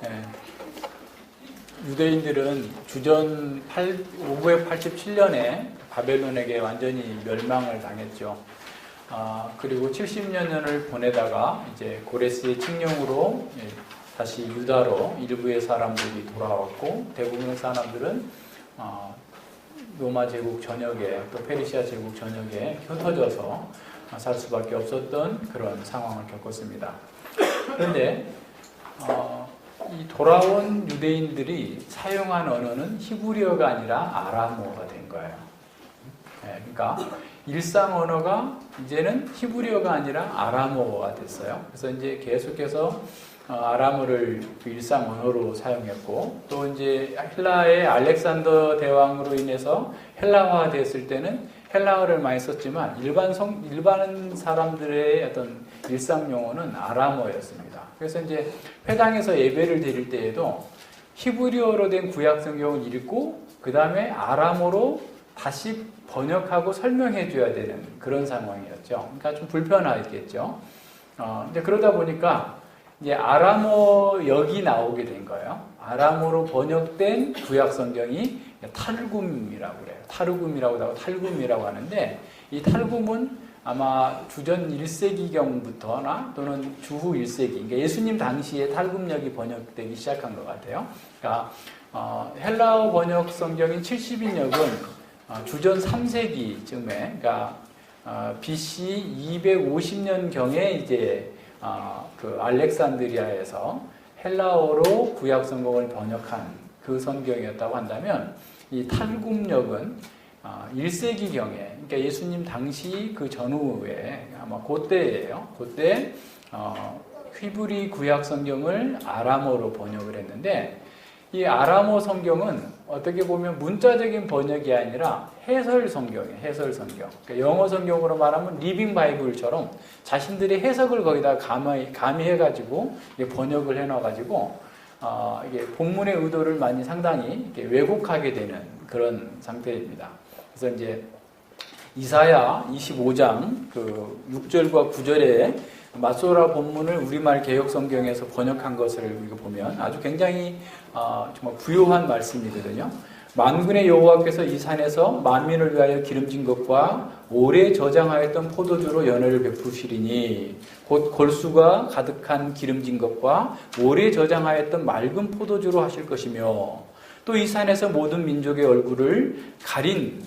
예. 유대인들은 주전 587년에 바벨론에게 완전히 멸망을 당했죠. 그리고 70년을 보내다가 이제 고레스의 칙령으로 다시 유다로 일부의 사람들이 돌아왔고, 대부분의 사람들은 로마 제국 전역에 또 페르시아 제국 전역에 흩어져서 살 수밖에 없었던 그런 상황을 겪었습니다. 그런데 이 돌아온 유대인들이 사용한 언어는 히브리어가 아니라 아람어가 된 거예요. 그러니까 일상 언어가 이제는 히브리어가 아니라 아람어가 됐어요. 그래서 이제 계속해서 아람어를 일상 언어로 사용했고, 또 이제 헬라의 알렉산더 대왕으로 인해서 헬라화 됐을 때는 헬라어를 많이 썼지만 일반 사람들의 어떤 일상 용어는 아람어였습니다. 그래서 이제 회당에서 예배를 드릴 때에도 히브리어로 된 구약 성경을 읽고 그 다음에 아람어로 다시 번역하고 설명해 줘야 되는 그런 상황이었죠. 그러니까 좀 불편하겠죠. 이제 그러다 보니까 이제 아람어역이 나오게 된 거예요. 아람어로 번역된 구약 성경이 탈굼이라고 그래요. 타르굼이라고 하고 탈굼이라고 하는데, 이 탈굼은 아마 주전 1세기경부터나 또는 주후 1세기, 그러니까 예수님 당시에 탈굼역이 번역되기 시작한 것 같아요. 그러니까 헬라어 번역 성경인 70인역은 주전 3세기쯤에, 그러니까 BC 250년경에 이제 그 알렉산드리아에서 헬라어로 구약 성경을 번역한 그 성경이었다고 한다면, 이 탈굼역은 1세기경에, 그러니까 예수님 당시 그 전후에 아마 그때예요. 그때 히브리 구약 성경을 아람어로 번역을 했는데, 이 아람어 성경은 어떻게 보면 문자적인 번역이 아니라 해설 성경이에요. 해설 성경. 그러니까 영어 성경으로 말하면 리빙 바이블처럼 자신들의 해석을 거기다 가미해가지고 번역을 해놔가지고 이게 본문의 의도를 많이 상당히 왜곡하게 되는 그런 상태입니다. 그래서 이제 이사야 25장 그 6절과 9절에 마소라 본문을 우리말 개역 성경에서 번역한 것을 우리가 보면 아주 굉장히 정말 부요한 말씀이거든요. 만군의 여호와께서 이 산에서 만민을 위하여 기름진 것과 오래 저장하였던 포도주로 연회를 베푸시리니, 곧 골수가 가득한 기름진 것과 오래 저장하였던 맑은 포도주로 하실 것이며, 또 이 산에서 모든 민족의 얼굴을 가린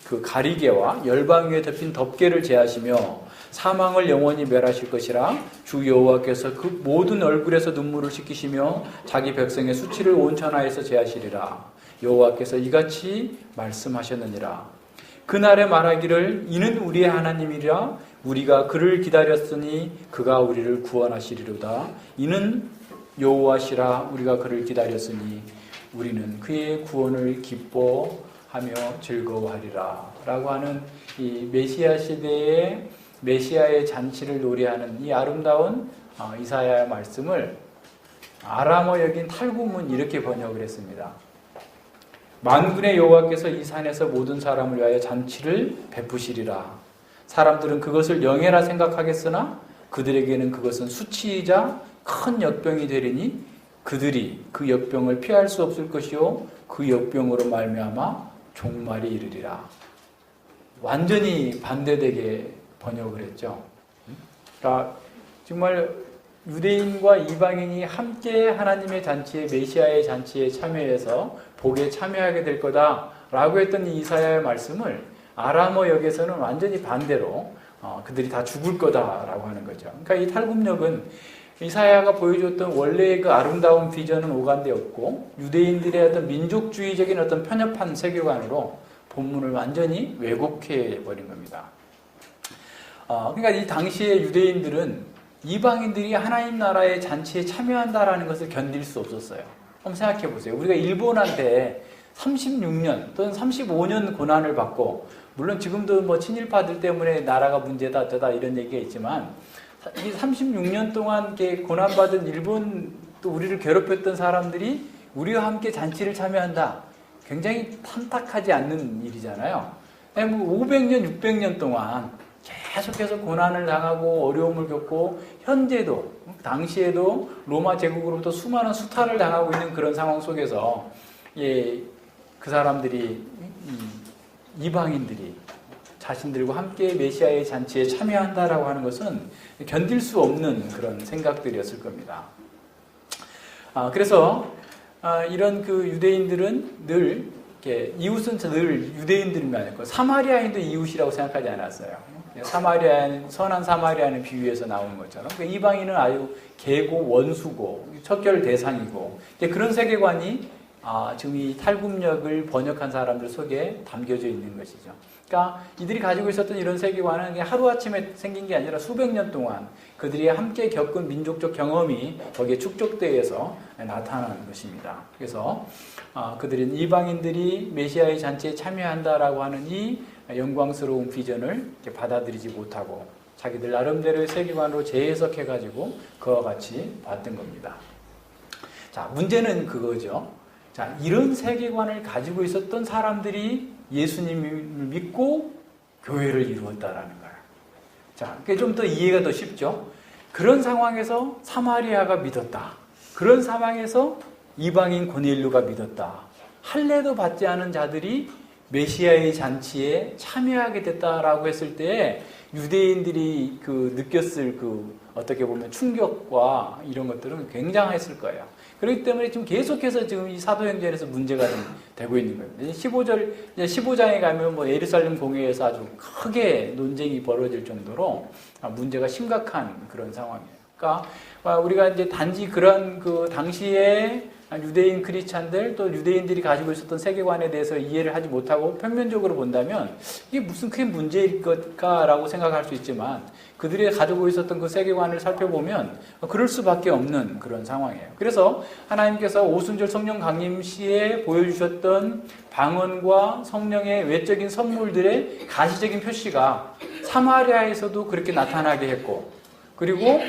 그 가리개와 열방 위에 덮인 덮개를 제하시며 사망을 영원히 멸하실 것이라, 주 여호와께서 그 모든 얼굴에서 눈물을 씻기시며 자기 백성의 수치를 온 천하에서 제하시리라. 여호와께서 이같이 말씀하셨느니라. 그날에 말하기를 이는 우리의 하나님이라, 우리가 그를 기다렸으니 그가 우리를 구원하시리로다. 이는 여호와시라, 우리가 그를 기다렸으니 우리는 그의 구원을 기뻐하며 즐거워하리라. 라고 하는 이 메시아 시대의 메시아의 잔치를 노래하는 이 아름다운 이사야의 말씀을 아람어역인 탈굼은 이렇게 번역을 했습니다. 만군의 여호와께서 이 산에서 모든 사람을 위하여 잔치를 베푸시리라. 사람들은 그것을 영예라 생각하겠으나 그들에게는 그것은 수치이자 큰 역병이 되리니 그들이 그 역병을 피할 수 없을 것이요 그 역병으로 말미암아 종말이 이르리라. 완전히 반대되게 번역을 했죠. 그러니까 정말 유대인과 이방인이 함께 하나님의 잔치에, 메시아의 잔치에 참여해서 복에 참여하게 될 거다라고 했던 이 이사야의 말씀을 아람어역에서는 완전히 반대로 그들이 다 죽을 거다라고 하는 거죠. 그러니까 이 탈굼역은 이사야가 보여줬던 원래의 그 아름다운 비전은 오간되었고, 유대인들의 어떤 민족주의적인 어떤 편협한 세계관으로 본문을 완전히 왜곡해 버린 겁니다. 그러니까 이 당시의 유대인들은 이방인들이 하나님 나라의 잔치에 참여한다라는 것을 견딜 수 없었어요. 한번 생각해 보세요. 우리가 일본한테 36년 또는 35년 고난을 받고, 물론 지금도 뭐 친일파들 때문에 나라가 문제다 어쩌다 이런 얘기가 있지만, 이 36년 동안 고난받은 일본, 또 우리를 괴롭혔던 사람들이 우리와 함께 잔치를 참여한다. 굉장히 탐탁하지 않는 일이잖아요. 500년, 600년 동안 계속해서 고난을 당하고 어려움을 겪고 현재도 당시에도 로마 제국으로부터 수많은 수탈을 당하고 있는 그런 상황 속에서 그 사람들이 이방인들이 자신들과 함께 메시아의 잔치에 참여한다라고 하는 것은 견딜 수 없는 그런 생각들이었을 겁니다. 그래서 이런 그 유대인들은 늘 이웃은 늘 유대인들만 아니고 사마리아인도 이웃이라고 생각하지 않았어요. 사마리아인, 선한 사마리아는 비유에서 나오는 것처럼 이방인은 아주 개고 원수고 척결 대상이고 그런 세계관이 지금 이 탈굽력을 번역한 사람들 속에 담겨져 있는 것이죠. 그러니까 이들이 가지고 있었던 이런 세계관은 하루아침에 생긴 게 아니라 수백 년 동안 그들이 함께 겪은 민족적 경험이 거기에 축적되어서 나타나는 것입니다. 그래서 그들은 이방인들이 메시아의 잔치에 참여한다라고 하는 이 영광스러운 비전을 받아들이지 못하고 자기들 나름대로의 세계관으로 재해석해가지고 그와 같이 봤던 겁니다. 자, 문제는 그거죠. 자, 이런 세계관을 가지고 있었던 사람들이 예수님을 믿고 교회를 이루었다라는 거예요. 자, 그게 좀 더 이해가 더 쉽죠? 그런 상황에서 사마리아가 믿었다. 그런 상황에서 이방인 고넬료가 믿었다. 할례도 받지 않은 자들이 메시아의 잔치에 참여하게 됐다라고 했을 때 유대인들이 느꼈을 어떻게 보면 충격과 이런 것들은 굉장했을 거예요. 그렇기 때문에 지금 계속해서 지금 이 사도행전에서 문제가 좀 되고 있는 겁니다. 15장에 가면 예루살렘 공회에서 아주 크게 논쟁이 벌어질 정도로 문제가 심각한 그런 상황이에요. 그러니까 우리가 이제 단지 그런 당시에 유대인 크리스찬들 또 유대인들이 가지고 있었던 세계관에 대해서 이해를 하지 못하고 평면적으로 본다면 이게 무슨 큰 문제일 것까라고 생각할 수 있지만 그들이 가지고 있었던 그 세계관을 살펴보면 그럴 수밖에 없는 그런 상황이에요. 그래서 하나님께서 오순절 성령 강림 시에 보여주셨던 방언과 성령의 외적인 선물들의 가시적인 표시가 사마리아에서도 그렇게 나타나게 했고 그리고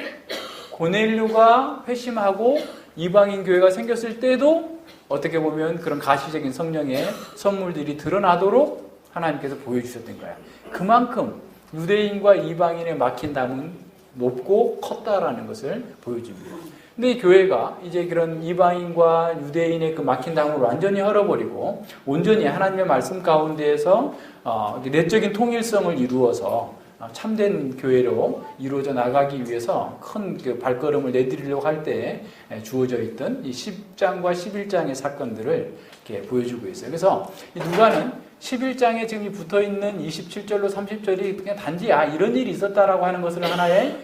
고넬료가 회심하고 이방인 교회가 생겼을 때도 어떻게 보면 그런 가시적인 성령의 선물들이 드러나도록 하나님께서 보여주셨던 거예요. 그만큼 유대인과 이방인의 막힌 담은 높고 컸다라는 것을 보여줍니다. 근데 이 교회가 이제 그런 이방인과 유대인의 그 막힌 담을 완전히 헐어버리고 온전히 하나님의 말씀 가운데에서 내적인 통일성을 이루어서 참된 교회로 이루어져 나가기 위해서 큰 발걸음을 내디디려고 할 때 주어져 있던 이 10장과 11장의 사건들을 이렇게 보여주고 있어요. 그래서 이 누가는 11장에 지금 붙어 있는 27절로 30절이 그냥 단지 이런 일이 있었다라고 하는 것을 하나의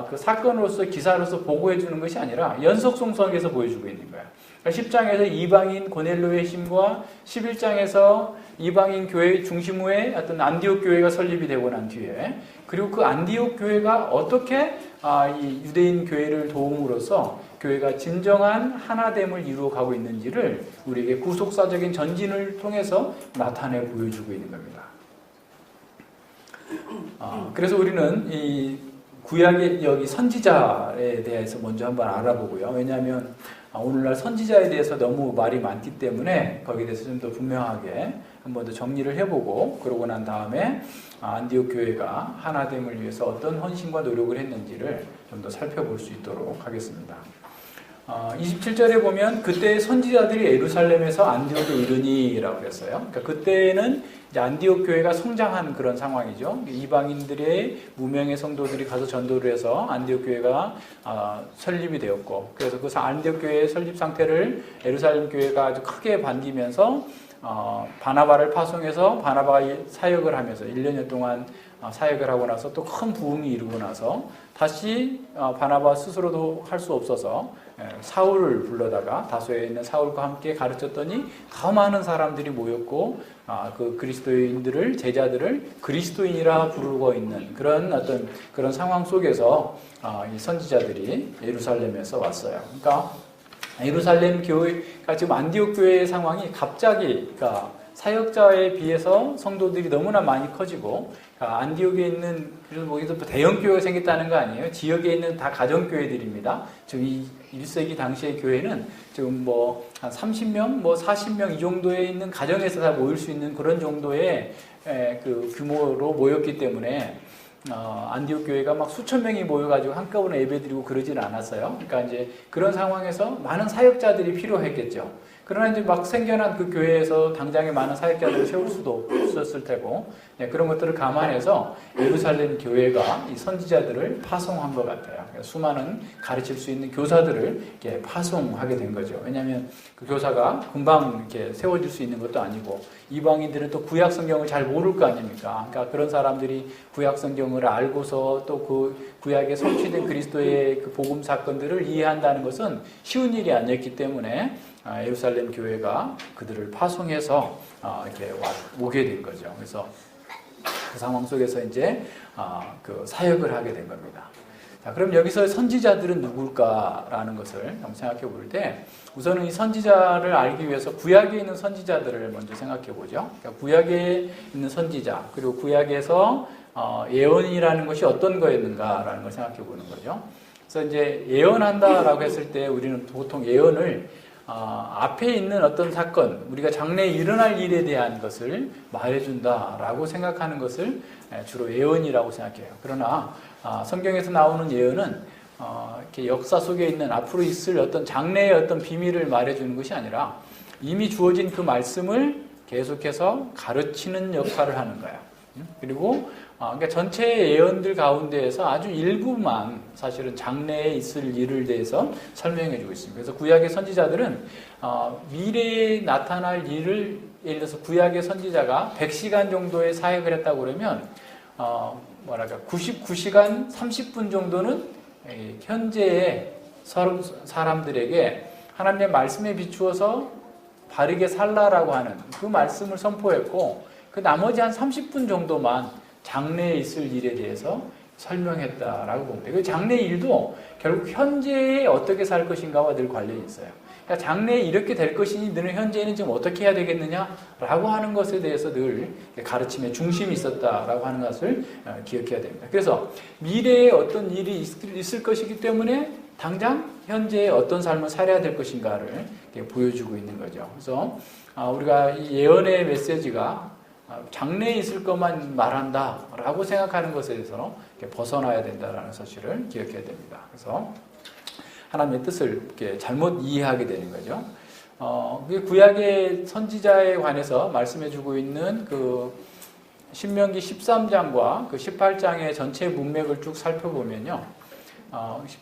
그 사건으로서 기사로서 보고해 주는 것이 아니라 연속성성에서 보여주고 있는 거예요. 10장에서 이방인 고넬료의 힘과 11장에서 이방인 교회 중심의 어떤 안디옥 교회가 설립이 되고 난 뒤에 그리고 그 안디옥 교회가 어떻게 이 유대인 교회를 도움으로써 교회가 진정한 하나됨을 이루어가고 있는지를 우리에게 구속사적인 전진을 통해서 나타내 보여주고 있는 겁니다. 그래서 우리는 이 구약의 여기 선지자에 대해서 먼저 한번 알아보고요. 왜냐하면 오늘날 선지자에 대해서 너무 말이 많기 때문에 거기에 대해서 좀 더 분명하게 한 번 더 정리를 해보고 그러고 난 다음에 안디옥 교회가 하나됨을 위해서 어떤 헌신과 노력을 했는지를 좀 더 살펴볼 수 있도록 하겠습니다. 27절에 보면 그때 선지자들이 예루살렘에서 안디옥에 이르니라고 그랬어요. 그러니까 그때는 이제 안디옥 교회가 성장한 그런 상황이죠. 이방인들의 무명의 성도들이 가서 전도를 해서 안디옥 교회가 설립이 되었고, 그래서 그 안디옥 교회의 설립 상태를 예루살렘 교회가 아주 크게 반기면서 바나바를 파송해서 바나바가 사역을 하면서 1년여 동안 사역을 하고 나서 또 큰 부흥이 이루고 나서 다시 바나바 스스로도 할 수 없어서 사울을 불러다가 다소에 있는 사울과 함께 가르쳤더니 더 많은 사람들이 모였고 그 그리스도인들을 제자들을 그리스도인이라 부르고 있는 그런 어떤 그런 상황 속에서 이 선지자들이 예루살렘에서 왔어요. 그러니까 예루살렘 교회가 지금 안디옥 교회의 상황이 갑자기 그러니까 사역자에 비해서 성도들이 너무나 많이 커지고 안디옥에 있는 그래서 뭐 여기서 대형 교회가 생겼다는 거 아니에요. 지역에 있는 다 가정 교회들입니다. 지금 이 1세기 당시의 교회는 지금 뭐 한 30명, 뭐 40명 이 정도에 있는 가정에서 다 모일 수 있는 그런 정도의 그 규모로 모였기 때문에 안디옥 교회가 막 수천 명이 모여가지고 한꺼번에 예배드리고 그러지는 않았어요. 그러니까 이제 그런 상황에서 많은 사역자들이 필요했겠죠. 그러나 이제 막 생겨난 그 교회에서 당장에 많은 사역자들을 세울 수도 없었을 테고, 그런 것들을 감안해서 예루살렘 교회가 이 선지자들을 파송한 것 같아요. 수많은 가르칠 수 있는 교사들을 이렇게 파송하게 된 거죠. 왜냐하면 그 교사가 금방 이렇게 세워질 수 있는 것도 아니고, 이방인들은 또 구약 성경을 잘 모를 거 아닙니까? 그러니까 그런 사람들이 구약 성경을 알고서 또 그 구약에 성취된 그리스도의 그 복음 사건들을 이해한다는 것은 쉬운 일이 아니었기 때문에 예루살렘 교회가 그들을 파송해서 이렇게 오게 된 거죠. 그래서 그 상황 속에서 이제 그 사역을 하게 된 겁니다. 자, 그럼 여기서 선지자들은 누굴까라는 것을 한번 생각해 볼 때, 우선은 이 선지자를 알기 위해서 구약에 있는 선지자들을 먼저 생각해 보죠. 그러니까 구약에 있는 선지자, 그리고 구약에서 예언이라는 것이 어떤 거였는가라는 걸 생각해 보는 거죠. 그래서 이제 예언한다라고 했을 때 우리는 보통 예언을 앞에 있는 어떤 사건, 우리가 장래에 일어날 일에 대한 것을 말해준다라고 생각하는 것을 주로 예언이라고 생각해요. 그러나 성경에서 나오는 예언은 이렇게 역사 속에 있는 앞으로 있을 어떤 장래의 어떤 비밀을 말해주는 것이 아니라 이미 주어진 그 말씀을 계속해서 가르치는 역할을 하는 거예요. 그리고 그러니까 전체 예언들 가운데에서 아주 일부만 사실은 장래에 있을 일을 대해서 설명해 주고 있습니다. 그래서 구약의 선지자들은 미래에 나타날 일을, 예를 들어서 구약의 선지자가 100시간 정도의 사역을 했다고 그러면 99시간 30분 정도는 현재의 사람들에게 하나님의 말씀에 비추어서 바르게 살라라고 하는 그 말씀을 선포했고, 그 나머지 한 30분 정도만 장래에 있을 일에 대해서 설명했다라고 봅니다. 그 장래 일도 결국 현재에 어떻게 살 것인가와 늘 관련이 있어요. 그러니까 장래에 이렇게 될 것이니 너는 현재에는 지금 어떻게 해야 되겠느냐라고 하는 것에 대해서 늘 가르침의 중심이 있었다라고 하는 것을 기억해야 됩니다. 그래서 미래에 어떤 일이 있을 것이기 때문에 당장 현재에 어떤 삶을 살아야 될 것인가를 보여주고 있는 거죠. 그래서 우리가 이 예언의 메시지가 장래에 있을 것만 말한다라고 생각하는 것에서 벗어나야 된다는 사실을 기억해야 됩니다. 그래서 하나님의 뜻을 이렇게 잘못 이해하게 되는 거죠. 구약의 선지자에 관해서 말씀해주고 있는 그 신명기 13장과 그 18장의 전체 문맥을 쭉 살펴보면요,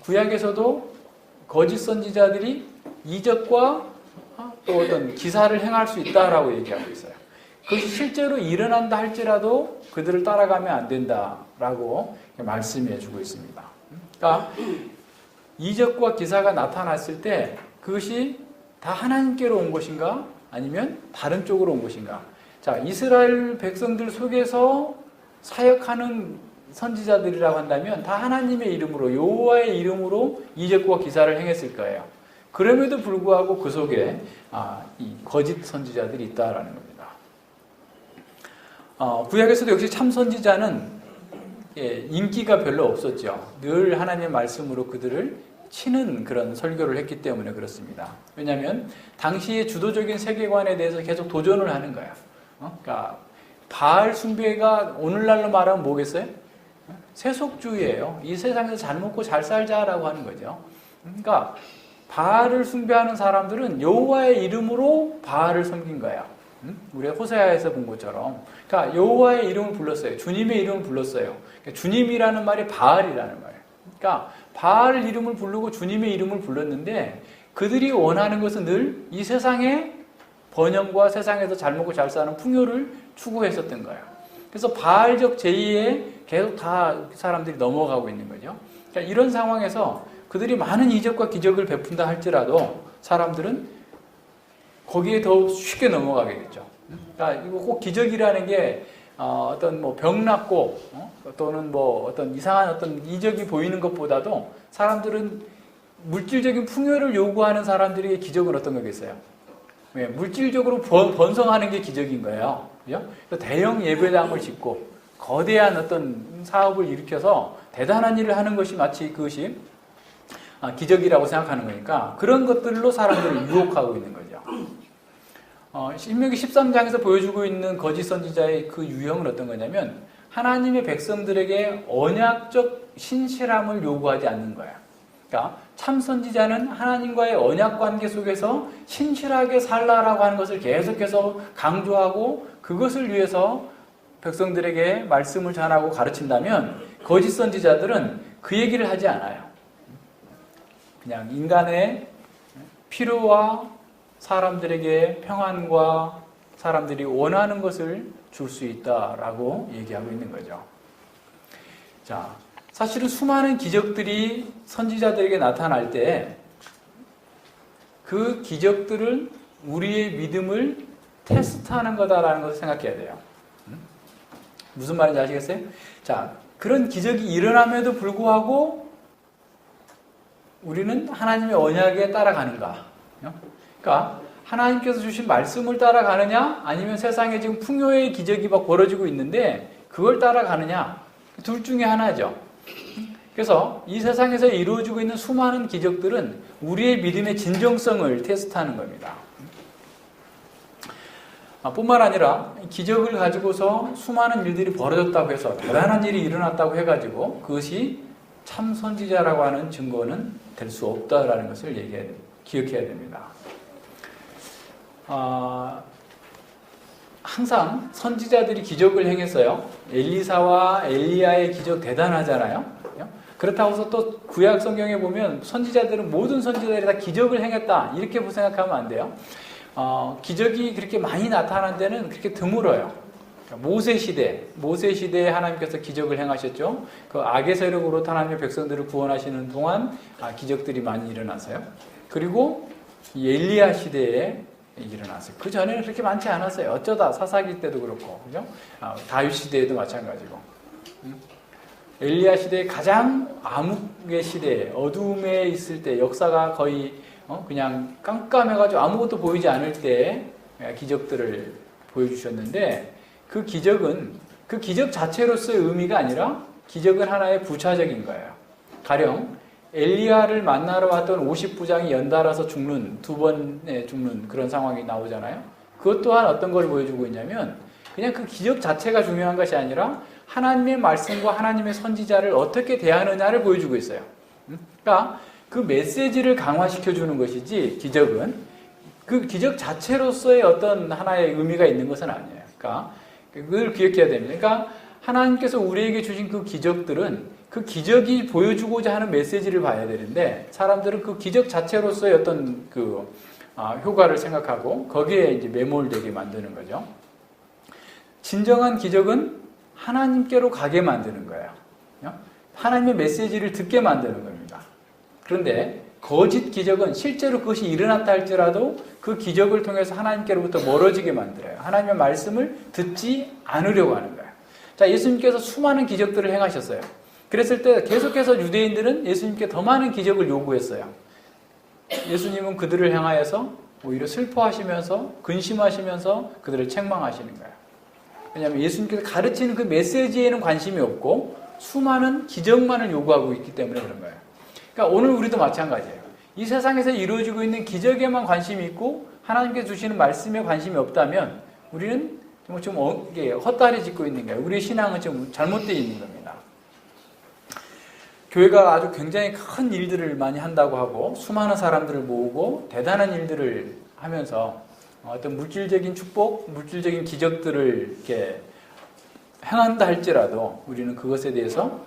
구약에서도 거짓 선지자들이 이적과 또 어떤 기사를 행할 수 있다라고 얘기하고 있어요. 그것이 실제로 일어난다 할지라도 그들을 따라가면 안 된다라고 말씀해 주고 있습니다. 그러니까 이적과 기사가 나타났을 때 그것이 다 하나님께로 온 것인가 아니면 다른 쪽으로 온 것인가. 자, 이스라엘 백성들 속에서 사역하는 선지자들이라고 한다면 다 하나님의 이름으로, 여호와의 이름으로 이적과 기사를 행했을 거예요. 그럼에도 불구하고 그 속에 이 거짓 선지자들이 있다라는 겁니다. 구약에서도 역시 참 선지자는 인기가 별로 없었죠. 늘 하나님의 말씀으로 그들을 치는 그런 설교를 했기 때문에 그렇습니다. 왜냐하면 당시의 주도적인 세계관에 대해서 계속 도전을 하는 거예요. 그러니까 바알 숭배가 오늘날로 말하면 뭐겠어요? 세속주의예요. 이 세상에서 잘 먹고 잘 살자라고 하는 거죠. 그러니까 바알을 숭배하는 사람들은 여호와의 이름으로 바알을 섬긴 거예요. 우리가 호세아에서 본 것처럼, 그러니까 여호와의 이름을 불렀어요. 주님의 이름을 불렀어요. 그러니까 주님이라는 말이 바알이라는 말이에요. 그러니까 바알 이름을 부르고 주님의 이름을 불렀는데 그들이 원하는 것은 늘 이 세상의 번영과 세상에서 잘 먹고 잘 사는 풍요를 추구했었던 거예요. 그래서 바알적 제의에 계속 다 사람들이 넘어가고 있는 거죠. 그러니까 이런 상황에서 그들이 많은 이적과 기적을 베푼다 할지라도 사람들은 거기에 더 쉽게 넘어가겠죠. 그러니까 이거 꼭 기적이라는 게 어떤 뭐 병 낫고 또는 뭐 어떤 이상한 어떤 이적이 보이는 것보다도 사람들은 물질적인 풍요를 요구하는 사람들에게 기적은 어떤 거겠어요? 네, 물질적으로 번성하는 게 기적인 거예요. 그죠? 대형 예배당을 짓고 거대한 어떤 사업을 일으켜서 대단한 일을 하는 것이 마치 그것이 기적이라고 생각하는 거니까 그런 것들로 사람들을 유혹하고 있는 거죠. 신명기 13장에서 보여주고 있는 거짓 선지자의 그 유형은 어떤 거냐면 하나님의 백성들에게 언약적 신실함을 요구하지 않는 거야. 그러니까 참 선지자는 하나님과의 언약 관계 속에서 신실하게 살라라고 하는 것을 계속해서 강조하고 그것을 위해서 백성들에게 말씀을 전하고 가르친다면 거짓 선지자들은 그 얘기를 하지 않아요. 그냥 인간의 필요와 사람들에게 평안과 사람들이 원하는 것을 줄 수 있다라고 얘기하고 있는 거죠. 자, 사실은 수많은 기적들이 선지자들에게 나타날 때 그 기적들은 우리의 믿음을 테스트하는 거다라는 것을 생각해야 돼요. 무슨 말인지 아시겠어요? 자, 그런 기적이 일어남에도 불구하고 우리는 하나님의 언약에 따라가는가? 그러니까 하나님께서 주신 말씀을 따라가느냐, 아니면 세상에 지금 풍요의 기적이 막 벌어지고 있는데 그걸 따라가느냐, 둘 중에 하나죠. 그래서 이 세상에서 이루어지고 있는 수많은 기적들은 우리의 믿음의 진정성을 테스트하는 겁니다. 뿐만 아니라 기적을 가지고서 수많은 일들이 벌어졌다고 해서 대단한 일이 일어났다고 해가지고 그것이 참 선지자라고 하는 증거는 될 수 없다라는 것을 기억해야 됩니다. 항상 선지자들이 기적을 행했어요. 엘리사와 엘리야의 기적 대단하잖아요. 그렇다고 해서 또 구약 성경에 보면 선지자들은 모든 선지자들이 다 기적을 행했다 이렇게 생각하면 안 돼요. 기적이 그렇게 많이 나타난 데는 그렇게 드물어요. 모세 시대에 하나님께서 기적을 행하셨죠. 그 악의 세력으로 하나님의 백성들을 구원하시는 동안 기적들이 많이 일어났어요. 그리고 엘리야 시대에 일어났어요. 그 전에는 그렇게 많지 않았어요. 어쩌다 사사기 때도 그렇고, 그죠? 다윗 시대에도 마찬가지고. 엘리야 시대에 가장 암흑의 시대에 어두움에 있을 때 역사가 거의 그냥 깜깜해가지고 아무것도 보이지 않을 때 기적들을 보여주셨는데 그 기적은 그 기적 자체로서의 의미가 아니라 기적은 하나의 부차적인 거예요. 가령 엘리야를 만나러 왔던 50부장이 연달아서 죽는, 두 번에 죽는 그런 상황이 나오잖아요. 그것 또한 어떤 걸 보여주고 있냐면 그냥 그 기적 자체가 중요한 것이 아니라 하나님의 말씀과 하나님의 선지자를 어떻게 대하느냐를 보여주고 있어요. 그러니까 그 메시지를 강화시켜주는 것이지 기적은 그 기적 자체로서의 어떤 하나의 의미가 있는 것은 아니에요. 그러니까 그걸 기억해야 됩니다. 그러니까 하나님께서 우리에게 주신 그 기적들은 그 기적이 보여주고자 하는 메시지를 봐야 되는데 사람들은 그 기적 자체로서의 어떤 그 효과를 생각하고 거기에 이제 매몰되게 만드는 거죠. 진정한 기적은 하나님께로 가게 만드는 거예요. 하나님의 메시지를 듣게 만드는 겁니다. 그런데 거짓 기적은 실제로 그것이 일어났다 할지라도 그 기적을 통해서 하나님께로부터 멀어지게 만들어요. 하나님의 말씀을 듣지 않으려고 하는 거예요. 자, 예수님께서 수많은 기적들을 행하셨어요. 그랬을 때 계속해서 유대인들은 예수님께 더 많은 기적을 요구했어요. 예수님은 그들을 향하여서 오히려 슬퍼하시면서 근심하시면서 그들을 책망하시는 거예요. 왜냐하면 예수님께서 가르치는 그 메시지에는 관심이 없고 수많은 기적만을 요구하고 있기 때문에 그런 거예요. 그러니까 오늘 우리도 마찬가지예요. 이 세상에서 이루어지고 있는 기적에만 관심이 있고 하나님께서 주시는 말씀에 관심이 없다면 우리는 좀 헛다리 짚고 있는 거예요. 우리의 신앙은 좀 잘못되어 있는 겁니다. 교회가 아주 굉장히 큰 일들을 많이 한다고 하고 수많은 사람들을 모으고 대단한 일들을 하면서 어떤 물질적인 축복, 물질적인 기적들을 이렇게 행한다 할지라도 우리는 그것에 대해서